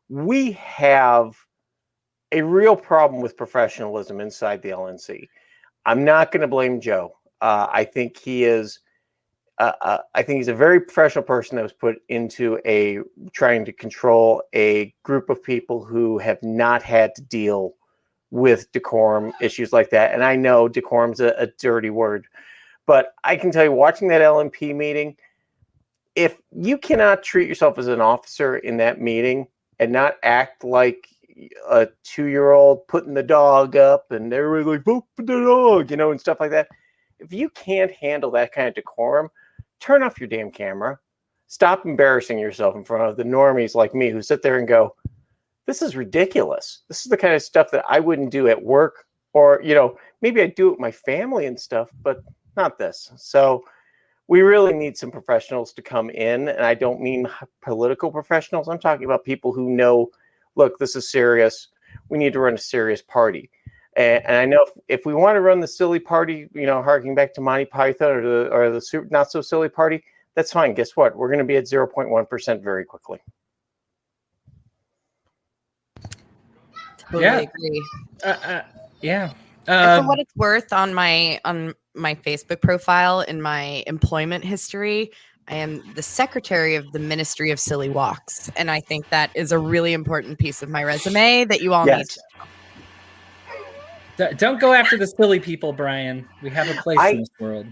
We have a real problem with professionalism inside the LNC. I'm not going to blame Joe. I think he is. I think he's a very professional person that was put into trying to control a group of people who have not had to deal with decorum issues like that. And I know decorum's a dirty word, but I can tell you, watching that LNP meeting, if you cannot treat yourself as an officer in that meeting and not act like a 2-year-old putting the dog up and everybody's like, vote for the dog, and stuff like that. If you can't handle that kind of decorum, turn off your damn camera. Stop embarrassing yourself in front of the normies like me who sit there and go, this is ridiculous. This is the kind of stuff that I wouldn't do at work, or, maybe I'd do it with my family and stuff, but not this. So we really need some professionals to come in. And I don't mean political professionals. I'm talking about people who know, look, this is serious. We need to run a serious party. And I know if we want to run the silly party, harking back to Monty Python or the super, not so silly party, that's fine. Guess what? We're going to be at 0.1% very quickly. Totally agree. Yeah. And for what it's worth, on my Facebook profile in my employment history, I am the secretary of the Ministry of Silly Walks, and I think that is a really important piece of my resume that you all need to know. Don't go after the silly people, Brian. We have a place in this world.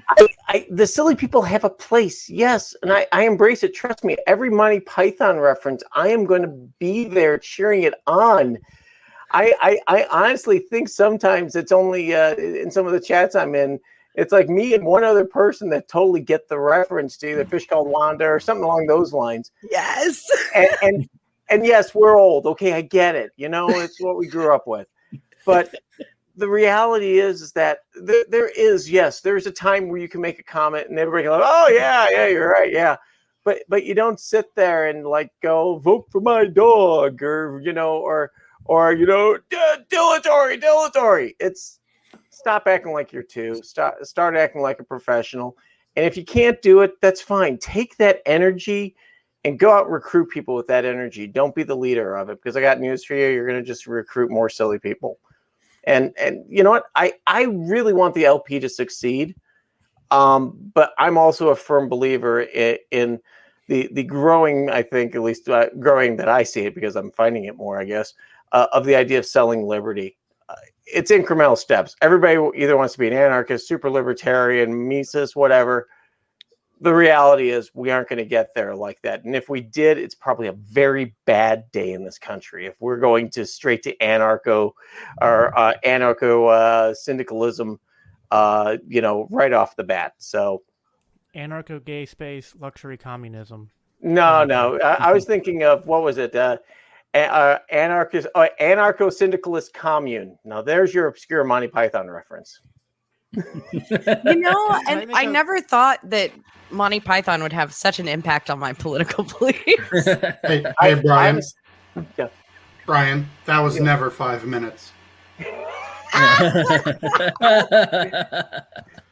The silly people have a place, yes, and I embrace it. Trust me, every Monty Python reference, I am going to be there cheering it on. I honestly think sometimes it's only in some of the chats I'm in, it's like me and one other person that totally get the reference to either Fish Called Wanda or something along those lines. Yes. And yes, we're old. Okay, I get it. It's what we grew up with. But the reality is that there's a time where you can make a comment and everybody goes, oh yeah, you're right, yeah. But you don't sit there and go vote for my dog or dilatory. It's stop acting like you're two. Start acting like a professional. And if you can't do it, that's fine. Take that energy and go out and recruit people with that energy. Don't be the leader of it, because I got news for you. You're going to just recruit more silly people. And you know what? I really want the LP to succeed. But I'm also a firm believer in the growing, I think, at least growing that I see it, because I'm finding it more, I guess, of the idea of selling liberty. It's incremental steps. Everybody either wants to be an anarchist, super libertarian, Mises, whatever. The reality is we aren't going to get there like that. And if we did, it's probably a very bad day in this country. If we're going to straight to anarcho syndicalism, right off the bat. So anarcho gay space luxury communism. No. I was thinking of, what was it? Anarcho syndicalist commune. Now there's your obscure Monty Python reference. And I never thought that Monty Python would have such an impact on my political beliefs. Hey, Brian. Brian, that was never 5 minutes.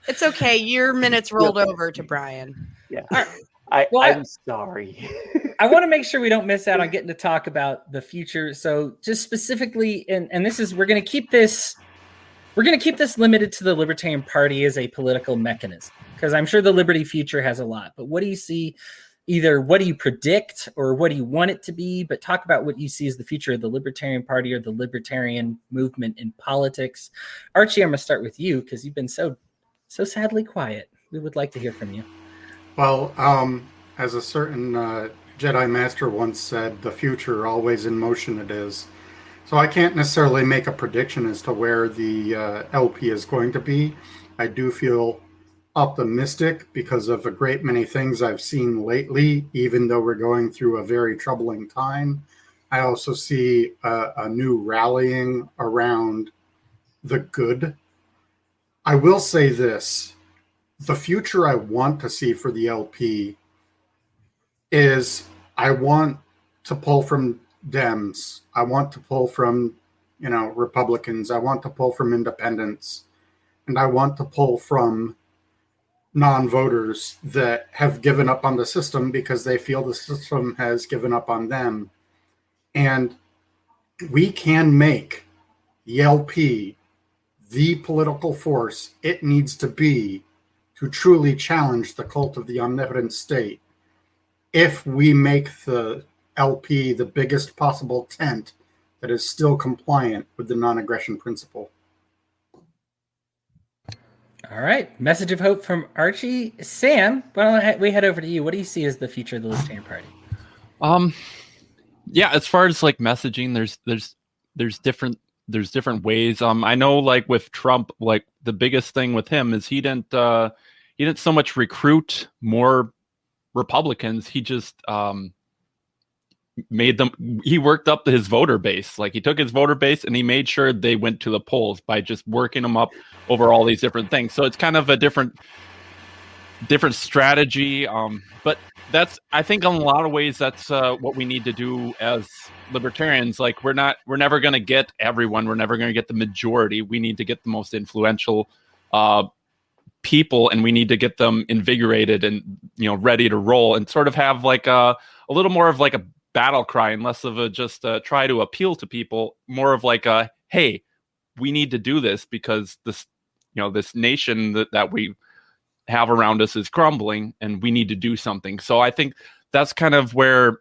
It's okay. Your minutes rolled over to Brian. Yeah. I'm sorry. I want to make sure we don't miss out on getting to talk about the future. So just specifically, and this is, we're going to keep this limited to the Libertarian Party as a political mechanism, because I'm sure the Liberty future has a lot. But what do you see either what do you predict or what do you want it to be, but talk about what you see as the future of the Libertarian Party or the Libertarian movement in politics. Archie, I'm going to start with you because you've been so sadly quiet. We would like to hear from you. Well, as a certain Jedi Master once said, the future, always in motion it is. So I can't necessarily make a prediction as to where the LP is going to be. I do feel optimistic because of a great many things I've seen lately, even though we're going through a very troubling time. I also see a new rallying around the good. I will say this. The future I want to see for the LP is I want to pull from Dems. I want to pull from, Republicans. I want to pull from independents. And I want to pull from non-voters that have given up on the system because they feel the system has given up on them. And we can make the LP the political force it needs to be to truly challenge the cult of the omnipotent state if we make the LP the biggest possible tent that is still compliant with the non-aggression principle. All right. Message of hope from Archie. Sam, why don't we head over to you? What do you see as the future of the Libertarian Party? Yeah, as far as like messaging, there's different ways. I know like with Trump, like the biggest thing with him is he didn't so much recruit more Republicans. He just he worked up his voter base. Like he took his voter base and he made sure they went to the polls by just working them up over all these different things. So it's kind of a different strategy. But I think in a lot of ways, that's what we need to do as libertarians. Like we're never going to get everyone. We're never going to get the majority. We need to get the most influential people, and we need to get them invigorated and ready to roll, and sort of have like a little more of like a battle cry and less of a just try to appeal to people, more of like a, hey, we need to do this because this nation that we have around us is crumbling and we need to do something. So I think that's kind of where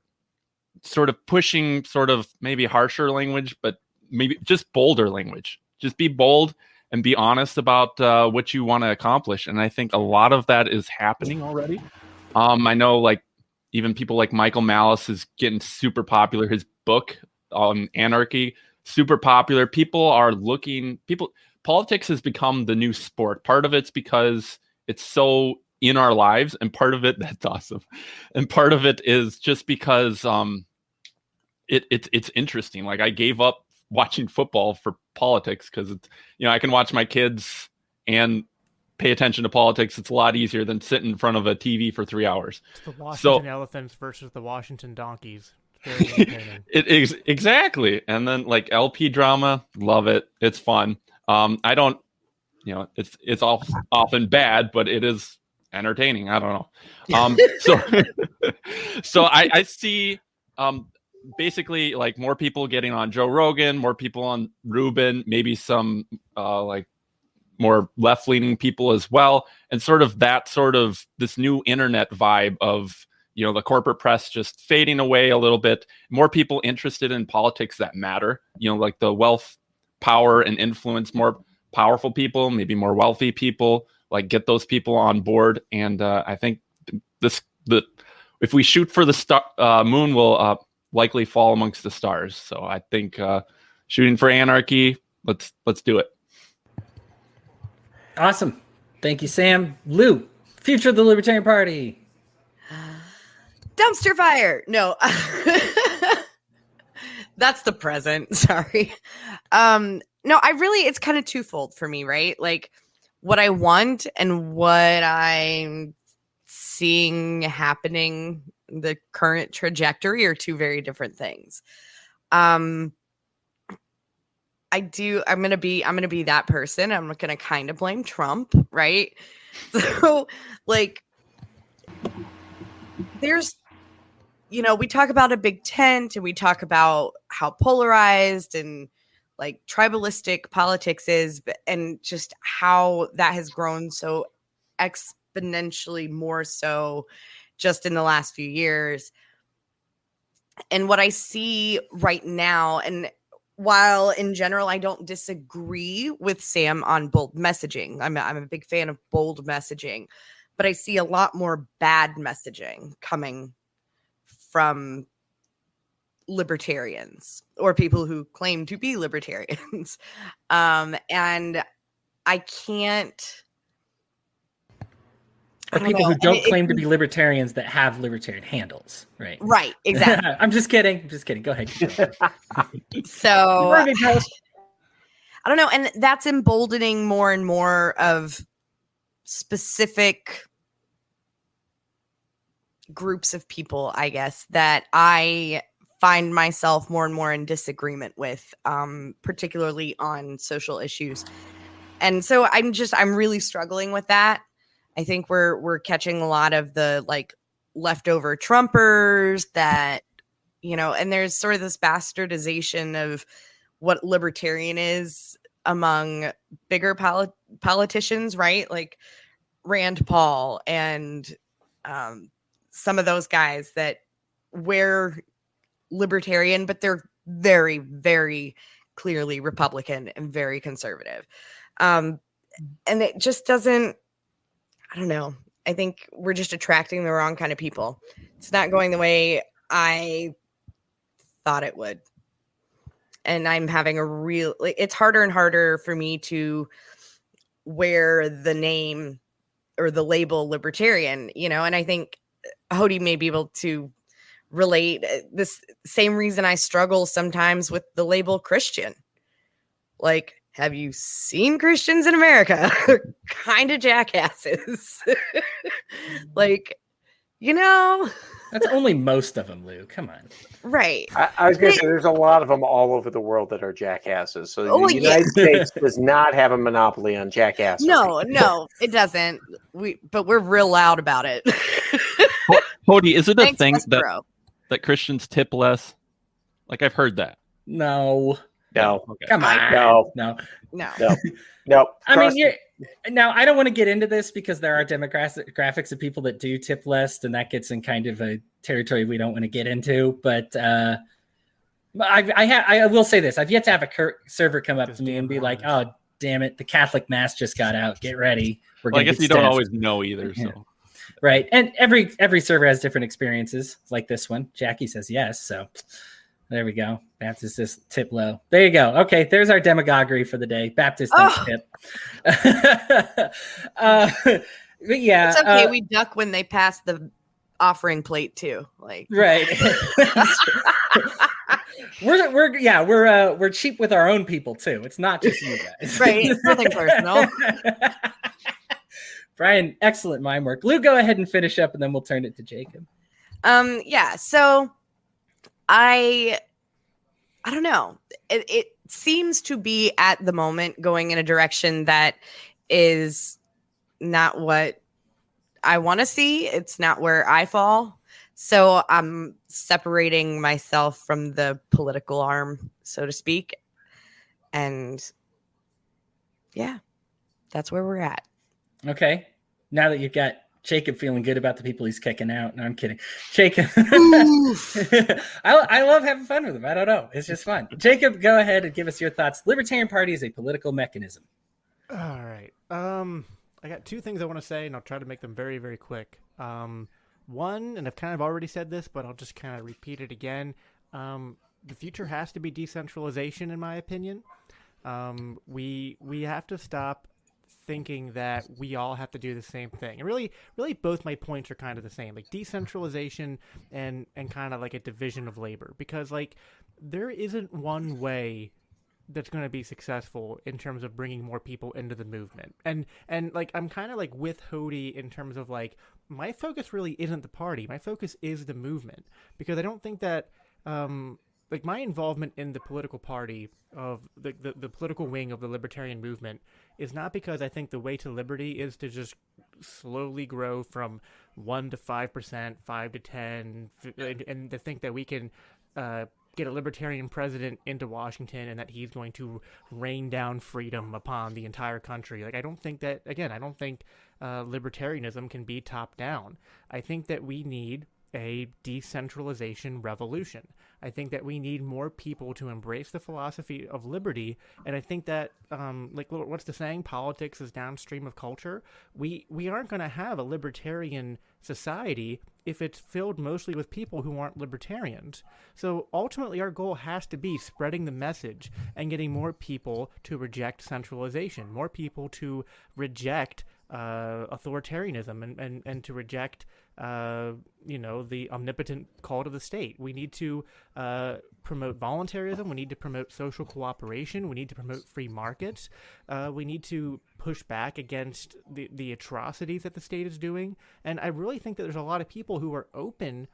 sort of pushing sort of maybe harsher language, but maybe just bolder language. Just be bold and be honest about what you want to accomplish. And I think a lot of that is happening already. I know like even people like Michael Malice is getting super popular. His book on anarchy, super popular. Politics has become the new sport. Part of it's because it's so in our lives, and part of it, that's awesome. And part of it is just because it's interesting. Like I gave up watching football for politics because it's, I can watch my kids and pay attention to politics. It's a lot easier than sitting in front of a TV for 3 hours. It's the Washington Elephants versus the Washington Donkeys. Very entertaining. Exactly. And then like LP drama, love it. It's fun. I don't, it's all often bad, but it is entertaining. I don't know. So I see basically like more people getting on Joe Rogan, more people on Rubin, maybe some like more left-leaning people as well, and sort of this new internet vibe of the corporate press just fading away a little bit, more people interested in politics that matter, like the wealth, power, and influence, more powerful people, maybe more wealthy people, like get those people on board. And I think if we shoot for the moon will likely fall amongst the stars. So I think shooting for anarchy, let's do it. Awesome. Thank you, Sam. Lou, future of the Libertarian Party. Dumpster fire. No. That's the present. Sorry. No, it's kind of twofold for me, right? Like what I want and what I'm seeing happening, the current trajectory are two very different things. I'm going to be that person. I'm going to kind of blame Trump, right? So like there's, we talk about a big tent and we talk about how polarized and like tribalistic politics is, and just how that has grown so exponentially more so just in the last few years. And what I see right now, and while in general I don't disagree with Sam on bold messaging, I'm a big fan of bold messaging, but I see a lot more bad messaging coming from libertarians or people who claim to be libertarians. And I can't. Or people who don't claim to be libertarians that have libertarian handles, right? Right, exactly. I'm just kidding. Go ahead. So I don't know. And that's emboldening more and more of specific groups of people, I guess, that I find myself more and more in disagreement with, particularly on social issues. And so I'm really struggling with that. I think we're catching a lot of the like leftover Trumpers that, you know, and there's sort of this bastardization of what libertarian is among bigger politicians, right? Like Rand Paul and some of those guys that wear libertarian, but they're very, very clearly Republican and very conservative. And it just doesn't, I don't know. I think we're just attracting the wrong kind of people. It's not going the way I thought it would. And I'm having it's harder and harder for me to wear the name or the label libertarian, you know, and I think Hody may be able to relate this same reason I struggle sometimes with the label Christian. Like, have you seen Christians in America? Kind of jackasses. Like, you know. That's only most of them, Lou. Come on. Right. I was going to say there's a lot of them all over the world that are jackasses. So the United States does not have a monopoly on jackasses. No, it doesn't. But we're real loud about it. Hody, is it a Thanks, thing that Christians tip less? Like, I've heard that. No. Okay. Come on. No. I mean, I don't want to get into this because there are demographics of people that do tip less, and that gets in kind of a territory we don't want to get into. But I will say this: I've yet to have a server come up to me and be like, "Oh, damn it, the Catholic Mass just got out. Get ready." I guess you don't always know either. So. Yeah. Right, and every server has different experiences, like this one. Jackie says yes, so. There we go. Baptist is tip low. There you go. Okay, there's our demagoguery for the day. Baptist tip. But yeah, it's okay. We duck when they pass the offering plate too. Like right. We're cheap with our own people too. It's not just you guys. Right. It's nothing personal. Brian, excellent mime work. Lou, go ahead and finish up, and then we'll turn it to Jacob. Yeah. So. I don't know. It seems to be at the moment going in a direction that is not what I want to see. It's not where I fall. So I'm separating myself from the political arm, so to speak. And yeah, that's where we're at. Okay. Now that you've got Jacob feeling good about the people he's kicking out. No, I'm kidding. Jacob. I love having fun with him. I don't know. It's just fun. Jacob, go ahead and give us your thoughts. Libertarian Party is a political mechanism. All right. I got two things I want to say, and I'll try to make them very, very quick. One, and I've kind of already said this, but I'll just kind of repeat it again. The future has to be decentralization, in my opinion. We have to stop thinking that we all have to do the same thing. And really both my points are kind of the same, like decentralization and kind of like a division of labor, because like there isn't one way that's going to be successful in terms of bringing more people into the movement. And like I'm kind of like with Hody in terms of like my focus really isn't the party. My focus is the movement, because I don't think that like my involvement in the political party of the political wing of the libertarian movement is not because I think the way to liberty is to just slowly grow from 1 to 5%, 5 to 10, and to think that we can get a libertarian president into Washington and that he's going to rain down freedom upon the entire country. Like, I don't think libertarianism can be top down. I think that we need a decentralization revolution. I think that we need more people to embrace the philosophy of liberty, and I think that, what's the saying? Politics is downstream of culture. We aren't going to have a libertarian society if it's filled mostly with people who aren't libertarians. So ultimately, our goal has to be spreading the message and getting more people to reject centralization, more people to reject authoritarianism and to reject the omnipotent call to the state. We need to promote voluntarism. We need to promote social cooperation. We need to promote free markets. We need to push back against the atrocities that the state is doing. And I really think that there's a lot of people who are open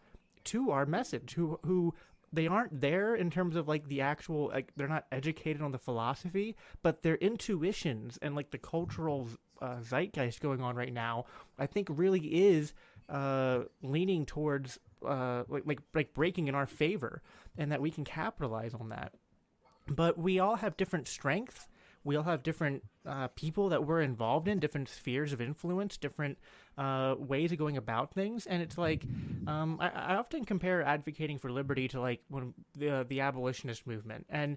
to our message, who they aren't there in terms of like the actual, like, they're not educated on the philosophy, but their intuitions and like the cultural zeitgeist going on right now, I think really is leaning towards like breaking in our favor, and that we can capitalize on that. But we all have different strengths. We all have different people that we're involved in, different spheres of influence, different ways of going about things. And it's like, I often compare advocating for liberty to like when the abolitionist movement. And,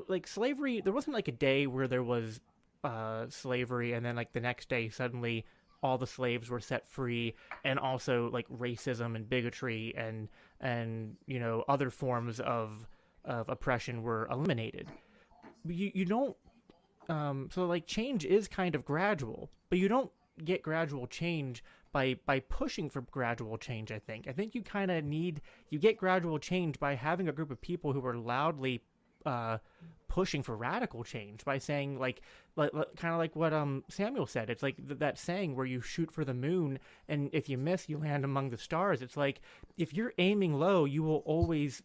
like slavery, there wasn't like a day where there was slavery and then like the next day suddenly all the slaves were set free, and also like racism and bigotry and other forms of oppression were eliminated. You don't so like change is kind of gradual, but you don't get gradual change by pushing for gradual change. I think you kind of you get gradual change by having a group of people who are loudly pushing for radical change, by saying like kind of like what Samuel said. It's like that saying where you shoot for the moon, and if you miss, you land among the stars. It's like if you're aiming low, you will always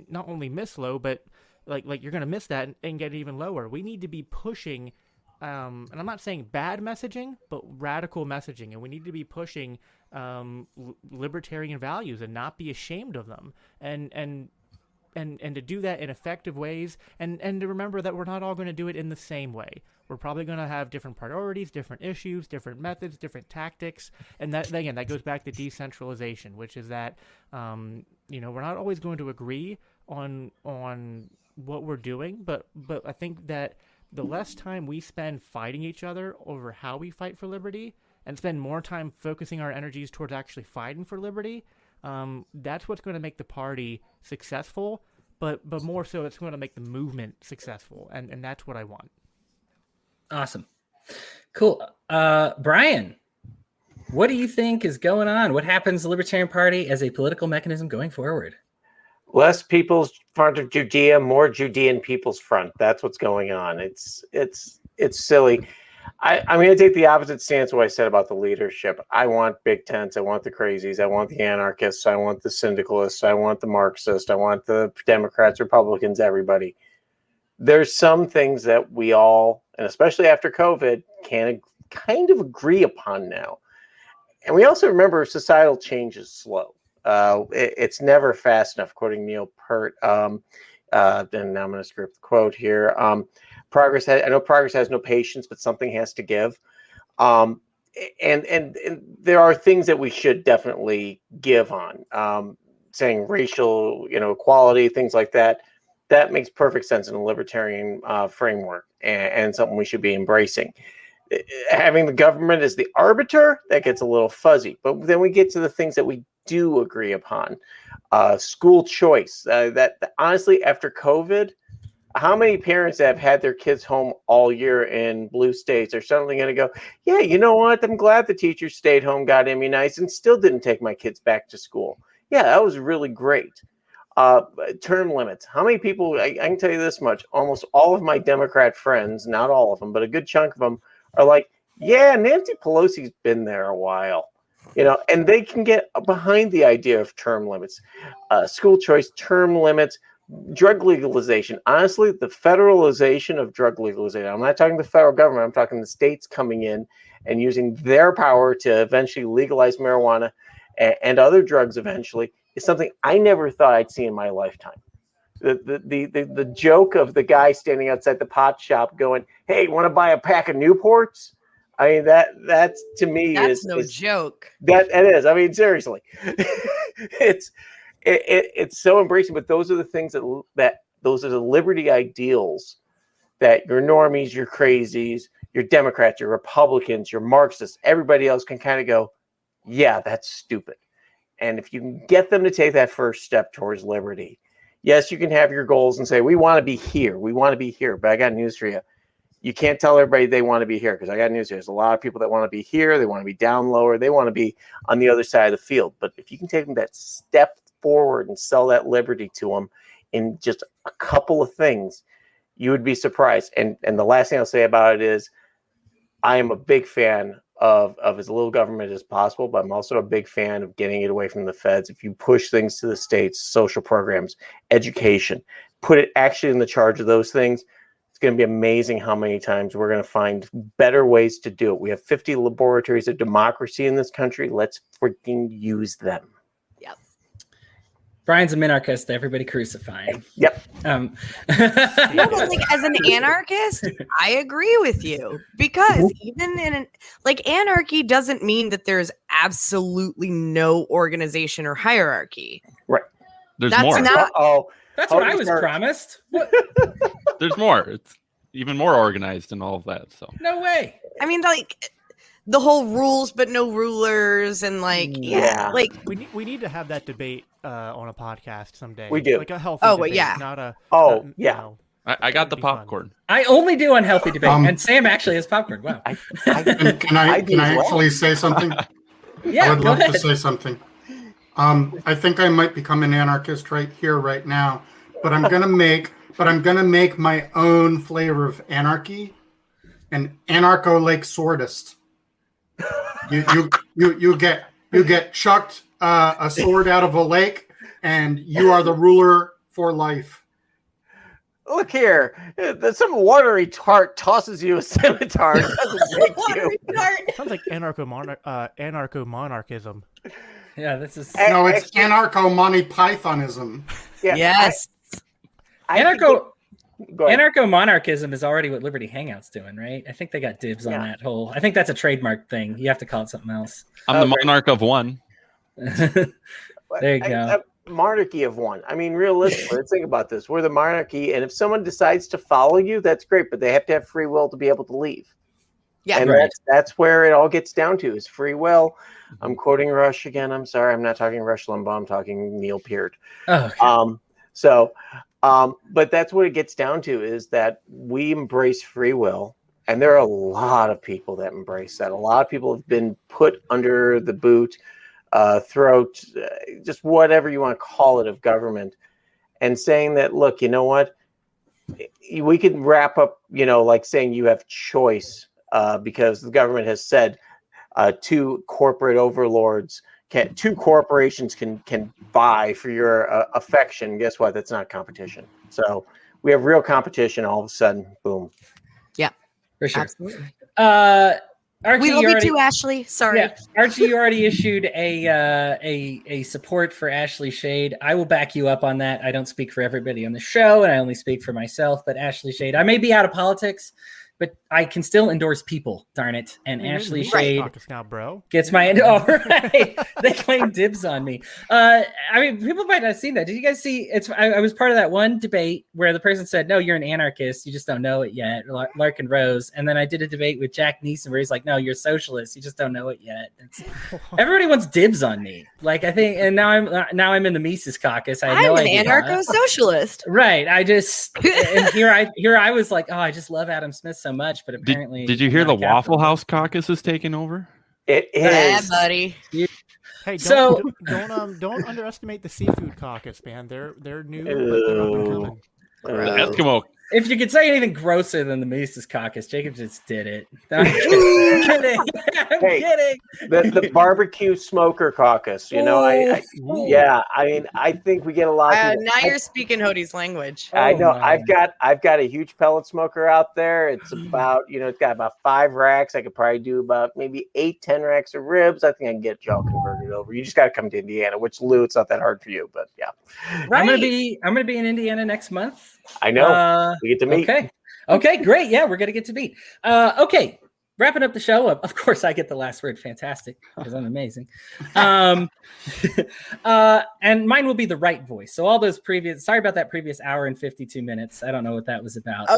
not only miss low, but like you're gonna miss that and get even lower. We need to be pushing, and I'm not saying bad messaging, but radical messaging, and we need to be pushing libertarian values and not be ashamed of them, and to do that in effective ways, and to remember that we're not all going to do it in the same way. We're probably going to have different priorities, different issues, different methods, different tactics, and that goes back to decentralization, which is that we're not always going to agree on what we're doing, but I think that the less time we spend fighting each other over how we fight for liberty, and spend more time focusing our energies towards actually fighting for liberty, that's what's going to make the party successful, but more so it's going to make the movement successful, and that's what I want. Awesome. Cool. Brian, what do you think is going on? What happens to the Libertarian Party as a political mechanism going forward? Less People's Front of Judea, more Judean People's Front. That's what's going on. It's silly. I'm going to take the opposite stance of what I said about the leadership. I want big tents. I want the crazies. I want the anarchists. I want the syndicalists. I want the Marxists. I want the Democrats, Republicans, everybody. There's some things that we all, and especially after COVID, can kind of agree upon now. And we also remember societal change is slow. It's never fast enough, quoting Neil Peart. And now I'm going to script the quote here. I know progress has no patience, but something has to give. And there are things that we should definitely give on. Saying racial, equality, things like that. That makes perfect sense in a libertarian framework, and something we should be embracing. Having the government as the arbiter, that gets a little fuzzy. But then we get to the things that we do agree upon. School choice. That honestly, after COVID, how many parents that have had their kids home all year in blue states are suddenly going to go, yeah, you know what? I'm glad the teachers stayed home, got immunized, and still didn't take my kids back to school. Yeah, that was really great. Term limits. How many people, I can tell you this much, almost all of my Democrat friends, not all of them, but a good chunk of them are like, yeah, Nancy Pelosi's been there a while, and they can get behind the idea of term limits, school choice, term limits, drug legalization. Honestly, the federalization of drug legalization, I'm not talking the federal government, I'm talking the states coming in and using their power to eventually legalize marijuana and other drugs eventually, is something I never thought I'd see in my lifetime. The joke of the guy standing outside the pot shop going, "Hey, want to buy a pack of Newports?" I mean, that's to me That's is no joke. That it is. I mean, seriously, it's so embracing. But those are the things that those are the liberty ideals that your normies, your crazies, your Democrats, your Republicans, your Marxists, everybody else can kind of go, yeah, that's stupid. And if you can get them to take that first step towards liberty, yes, you can have your goals and say, we want to be here. We want to be here. But I got news for you. You can't tell everybody they want to be here, because I got news for you. There's a lot of people that want to be here. They want to be down lower. They want to be on the other side of the field. But if you can take them that step forward and sell that liberty to them in just a couple of things, you would be surprised. And the last thing I'll say about it is I am a big fan of as little government as possible, but I'm also a big fan of getting it away from the feds. If you push things to the states, social programs, education, put it actually in the charge of those things, it's going to be amazing how many times we're going to find better ways to do it. We have 50 laboratories of democracy in this country. Let's freaking use them. Yep. Brian's a minarchist. Everybody crucifying. Yep. No, but like as an anarchist, I agree with you, because even in anarchy doesn't mean that there's absolutely no organization or hierarchy. Right. There's That's more. not. That's what I was promised. What? There's more. It's even more organized and all of that. So No way. I mean, like the whole rules but no rulers, and like like we need to have that debate on a podcast someday. We do. Like a healthy debate, not a I got the popcorn. I only do unhealthy debate, and Sam actually has popcorn. Wow. Can I actually say something? Yeah, I would love ahead. to say something. I think I might become an anarchist right here, right now. But I'm gonna make my own flavor of anarchy, an anarcho-lake swordist. You get chucked a sword out of a lake, and you are the ruler for life. Look here, some watery tart tosses you a scimitar. It doesn't make you. Sounds like anarcho-monarchism. Yeah, this is No, it's anarcho-Monty Pythonism. Yeah, yes. Anarcho-monarchism is already what Liberty Hangout's doing, right? I think they got dibs on that whole. I think that's a trademark thing. You have to call it something else. I'm the monarch of one. There you go. Monarchy of one. I mean, realistically, let's think about this. We're the monarchy, and if someone decides to follow you, that's great, but they have to have free will to be able to leave. Yeah, and that's where it all gets down to, is free will. I'm quoting Rush again. I'm sorry, I'm not talking Rush Limbaugh. I'm talking Neil Peart. Oh, okay. But that's what it gets down to, is that we embrace free will. And there are a lot of people that embrace that. A lot of people have been put under the boot, throat, just whatever you want to call it, of government, and saying that, look, you know what? We could wrap up, like saying you have choice, because the government has said two corporate overlords, two corporations can vie for your affection. Guess what? That's not competition. So we have real competition. All of a sudden, boom. Yeah, for sure. Absolutely. Archie, we love you too, Ashley. Sorry. Yeah, Archie, you already issued a support for Ashley Shade. I will back you up on that. I don't speak for everybody on the show, and I only speak for myself. But Ashley Shade, I may be out of politics, but I can still endorse people, darn it. And Ashley Shade now, bro. gets my end. Oh, right. They claim dibs on me. I mean, people might not have seen that. Did you guys see? I was part of that one debate where the person said, no, you're an anarchist. You just don't know it yet. Larkin Rose. And then I did a debate with Jack Neeson where he's like, no, you're a socialist. You just don't know it yet. Everybody wants dibs on me. Like, I think, and now I'm in the Mises caucus. I had no idea. I'm an anarcho-socialist. Right. And here I was like, oh, I just love Adam Smith so much, but apparently did you hear the Waffle House caucus is taking over? It is. Yeah, buddy. Hey, don't underestimate the seafood caucus, man. They're new, but they're up and coming. Eskimo. If you could say anything grosser than the Mises caucus, Jacob just did it. I'm kidding. I'm kidding. The barbecue smoker caucus. I think we get a lot. Of now you're speaking Hodie's language. I know. I've got a huge pellet smoker out there. It's about it's got about 5 racks. I could probably do about maybe 8-10 racks of ribs. I think I can get y'all converted it over. You just got to come to Indiana, which Lou, it's not that hard for you, but yeah. Right. I'm gonna be in Indiana next month. I know. We get to meet. Okay, great. Yeah, we're gonna get to meet. Okay. Wrapping up the show. Of course, I get the last word. Fantastic, because I'm amazing. And mine will be the right voice. So all those previous. Sorry about that previous hour and 52 minutes. I don't know what that was about.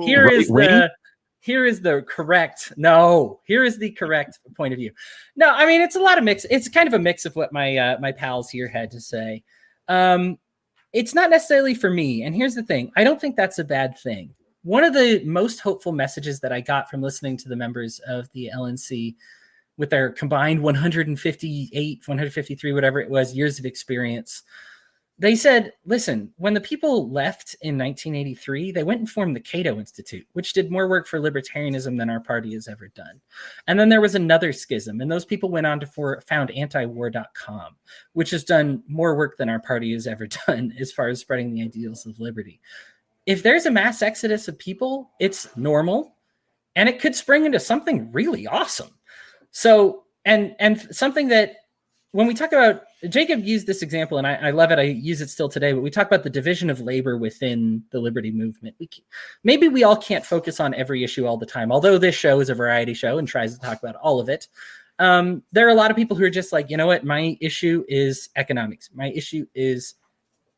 Here is the correct. No, here is the correct point of view. No, I mean it's a lot of mix. It's kind of a mix of what my my pals here had to say. It's not necessarily for me. And here's the thing. I don't think that's a bad thing. One of the most hopeful messages that I got from listening to the members of the LNC with their combined 158, 153, whatever it was, years of experience, they said, listen, when the people left in 1983, they went and formed the Cato Institute, which did more work for libertarianism than our party has ever done. And then there was another schism, and those people went on to found antiwar.com, which has done more work than our party has ever done as far as spreading the ideals of liberty. If there's a mass exodus of people, it's normal, and it could spring into something really awesome. So, and something that when we talk about, Jacob used this example, and I love it. I use it still today, but we talk about the division of labor within the liberty movement. Maybe we all can't focus on every issue all the time, although this show is a variety show and tries to talk about all of it. There are a lot of people who are just like, you know what, my issue is economics. My issue is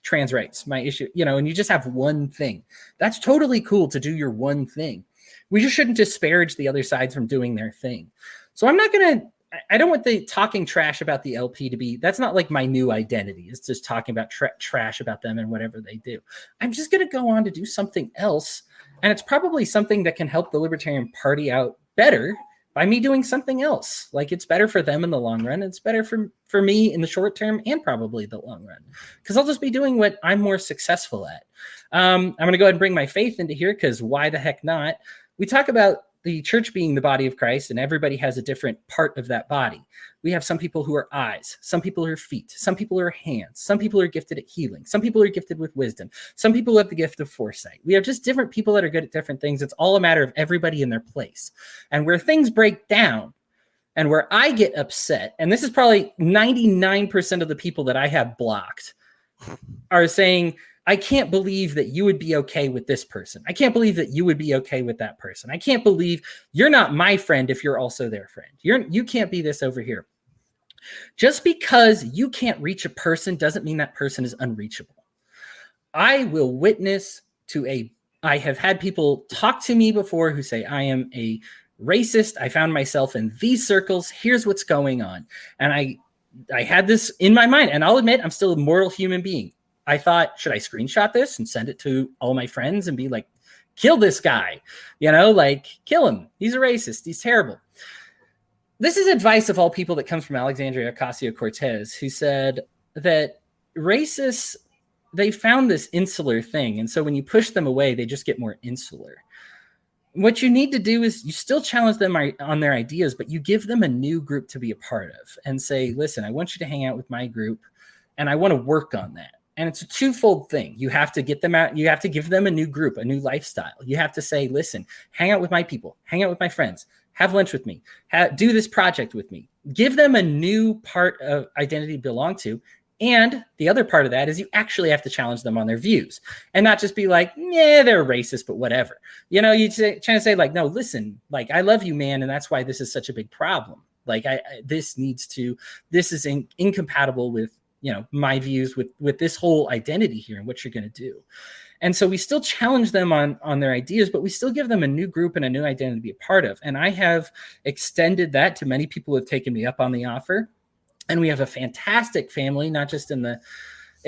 trans rights, my issue, and you just have one thing. That's totally cool to do your one thing. We just shouldn't disparage the other sides from doing their thing. So I don't want the talking trash about the LP to be, that's not like my new identity. It's just talking about trash about them and whatever they do. I'm just going to go on to do something else. And it's probably something that can help the Libertarian Party out better by me doing something else. Like it's better for them in the long run. It's better for me in the short term and probably the long run, because I'll just be doing what I'm more successful at. I'm going to go ahead and bring my faith into here, because why the heck not? We talk about the church being the body of Christ, and everybody has a different part of that body. We have some people who are eyes, some people are feet, some people are hands, some people are gifted at healing, some people are gifted with wisdom, some people have the gift of foresight. We have just different people that are good at different things. It's all a matter of everybody in their place. And where things break down and where I get upset, and this is probably 99% of the people that I have blocked, are saying, I can't believe that you would be okay with this person. I can't believe that you would be okay with that person. I can't believe you're not my friend if you're also their friend. You can't be this over here. Just because you can't reach a person doesn't mean that person is unreachable. I will witness to I have had people talk to me before who say, I am a racist. I found myself in these circles. Here's what's going on. And I had this in my mind, and I'll admit I'm still a moral human being. I thought, should I screenshot this and send it to all my friends and be like, kill this guy, kill him. He's a racist. He's terrible. This is advice of all people that comes from Alexandria Ocasio-Cortez, who said that racists, they found this insular thing. And so when you push them away, they just get more insular. What you need to do is you still challenge them on their ideas, but you give them a new group to be a part of and say, listen, I want you to hang out with my group, and I want to work on that. And it's a twofold thing. You have to get them out. You have to give them a new group, a new lifestyle. You have to say, listen, hang out with my people, hang out with my friends, have lunch with me, do this project with me. Give them a new part of identity to belong to. And the other part of that is you actually have to challenge them on their views and not just be like, yeah, they're racist, but whatever. You trying to say like, no, listen, like, I love you, man. And that's why this is such a big problem. Like this is incompatible with, my views with this whole identity here and what you're going to do. And so we still challenge them on their ideas, but we still give them a new group and a new identity to be a part of. And I have extended that to many people who have taken me up on the offer. And we have a fantastic family, not just in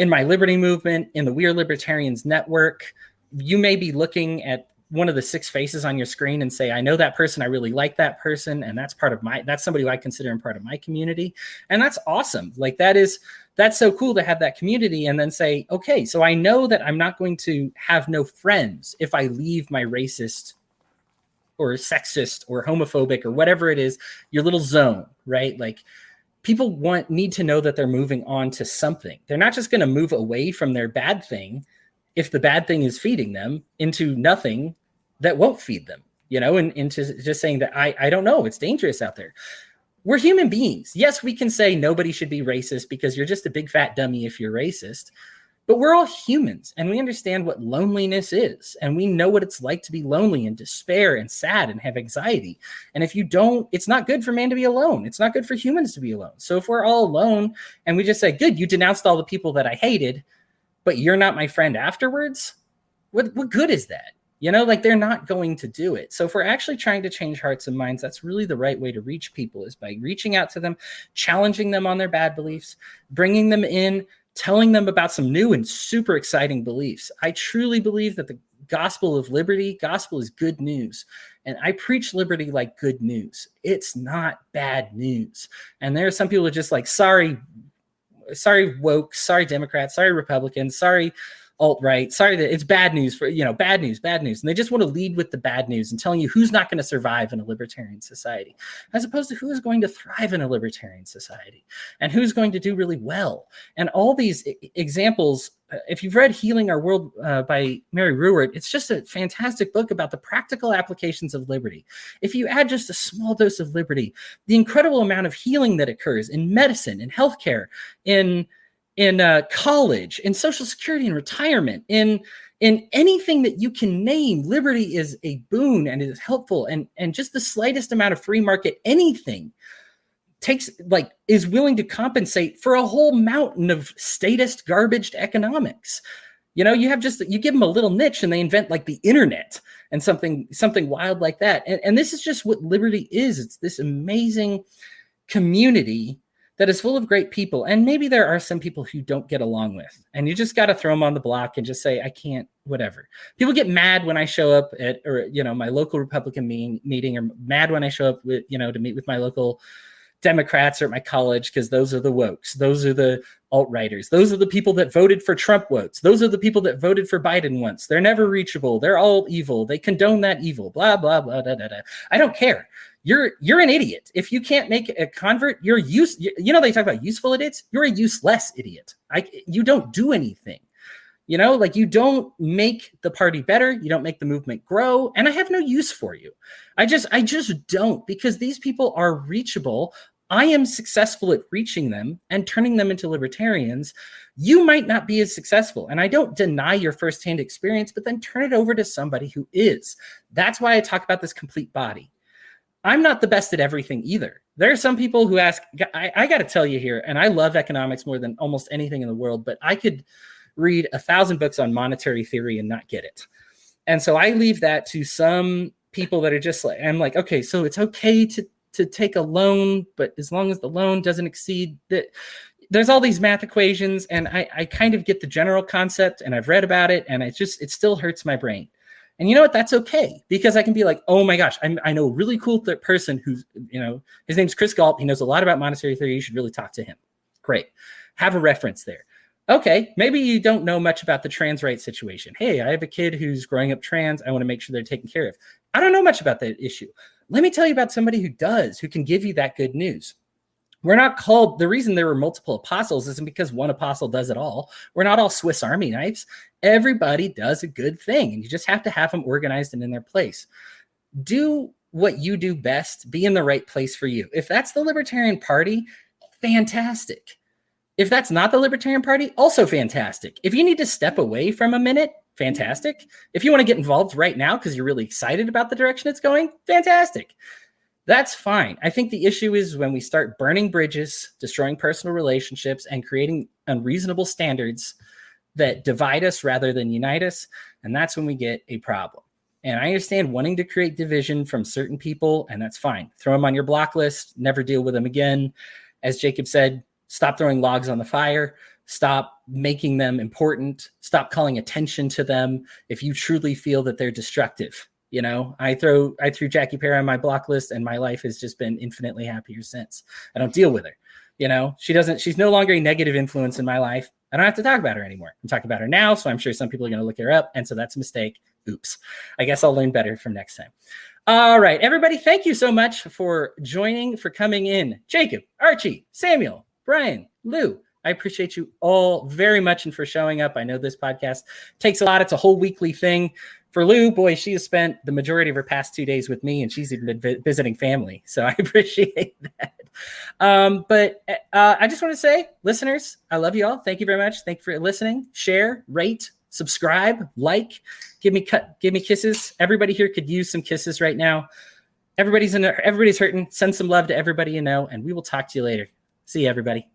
my liberty movement, in the We Are Libertarians network. You may be looking at one of the 6 faces on your screen and say, I know that person. I really like that person. And that's that's somebody who I consider in part of my community. And that's awesome. Like that's so cool to have that community and then say, okay, so I know that I'm not going to have no friends if I leave my racist or sexist or homophobic or whatever it is, your little zone, right? Like people need to know that they're moving on to something. They're not just going to move away from their bad thing if the bad thing is feeding them into nothing that won't feed them, and into just saying that I don't know, it's dangerous out there. we're human beings. Yes, we can say nobody should be racist because you're just a big fat dummy if you're racist. But we're all humans, and we understand what loneliness is, and we know what it's like to be lonely and despair and sad and have anxiety. And if you don't, it's not good for man to be alone. It's not good for humans to be alone. So if we're all alone and we just say, good, you denounced all the people that I hated, but you're not my friend afterwards, what good is that? You know, like, they're not going to do it. So if we're actually trying to change hearts and minds, that's really the right way to reach people, is by reaching out to them, challenging them on their bad beliefs, bringing them in, telling them about some new and super exciting beliefs. I truly believe that the gospel of liberty, gospel is good news. And I preach liberty like good news. It's not bad news. And there are some people who are just like, sorry woke, sorry Democrats, sorry Republicans, sorry alt-right, sorry that it's bad news for, bad news. And they just want to lead with the bad news and telling you who's not going to survive in a libertarian society, as opposed to who is going to thrive in a libertarian society and who's going to do really well. And all these examples, if you've read Healing Our World by Mary Ruwart, it's just a fantastic book about the practical applications of liberty. If you add just a small dose of liberty, the incredible amount of healing that occurs in medicine, in healthcare, in college, in Social Security and retirement, in anything that you can name, liberty is a boon and is helpful. And just the slightest amount of free market anything is willing to compensate for a whole mountain of statist garbage economics. You give them a little niche and they invent like the internet and something wild like that. And this is just what liberty is. It's this amazing community that is full of great people. And maybe there are some people who don't get along with, and you just got to throw them on the block and just say, I can't, whatever. People get mad when I show up at, my local Republican meeting, or mad when I show up with, to meet with my local Democrats or at my college, because those are the wokes. Those are the alt-righters. Those are the people that voted for Trump votes. Those are the people that voted for Biden once. They're never reachable. They're all evil. They condone that evil, blah, blah, blah, da, da, da. I don't care. You're an idiot. If you can't make a convert, they talk about useful idiots. You're a useless idiot. You don't do anything. You don't make the party better. You don't make the movement grow. And I have no use for you. I just don't, because these people are reachable. I am successful at reaching them and turning them into libertarians. You might not be as successful. And I don't deny your firsthand experience, but then turn it over to somebody who is. That's why I talk about this complete body. I'm not the best at everything either. There are some people who ask, I got to tell you here, and I love economics more than almost anything in the world, but I could read 1,000 books on monetary theory and not get it. And so I leave that to some people that are just like, I'm like, okay, so it's okay to take a loan, but as long as the loan doesn't exceed that. There's all these math equations, and I kind of get the general concept, and I've read about it, and it still hurts my brain. And you know what? That's okay, because I can be like, oh my gosh, I know a really cool person who's, his name's Chris Galt. He knows a lot about monetary theory. You should really talk to him. Great. Have a reference there. Okay, maybe you don't know much about the trans rights situation. Hey, I have a kid who's growing up trans. I want to make sure they're taken care of. I don't know much about that issue. Let me tell you about somebody who does, who can give you that good news. We're not called, the reason there were multiple apostles isn't because one apostle does it all. We're not all Swiss Army knives. Everybody does a good thing, and you just have to have them organized and in their place. Do what you do best. Be in the right place for you. If that's the Libertarian Party, fantastic. If that's not the Libertarian Party, also fantastic. If you need to step away from a minute, fantastic. If you want to get involved right now because you're really excited about the direction it's going, fantastic. That's fine. I think the issue is when we start burning bridges, destroying personal relationships, and creating unreasonable standards that divide us rather than unite us. And that's when we get a problem. And I understand wanting to create division from certain people, and that's fine. Throw them on your block list, never deal with them again. As Jacob said, stop throwing logs on the fire. Stop making them important. Stop calling attention to them if you truly feel that they're destructive. I threw Jackie Perry on my block list, and my life has just been infinitely happier since. I don't deal with her. She's no longer a negative influence in my life. I don't have to talk about her anymore. I'm talking about her now, so I'm sure some people are going to look her up. And so that's a mistake. Oops. I guess I'll learn better from next time. All right, everybody, thank you so much for joining, for coming in. Jacob, Archie, Samuel, Brian, Lou, I appreciate you all very much and for showing up. I know this podcast takes a lot. It's a whole weekly thing. For Lou, boy, she has spent the majority of her past 2 days with me, and she's even been visiting family. So I appreciate that. But I just want to say, listeners, I love you all. Thank you very much. Thank you for listening. Share, rate, subscribe, like, give me kisses. Everybody here could use some kisses right now. Everybody's hurting. Send some love to everybody you know, and we will talk to you later. See you, everybody.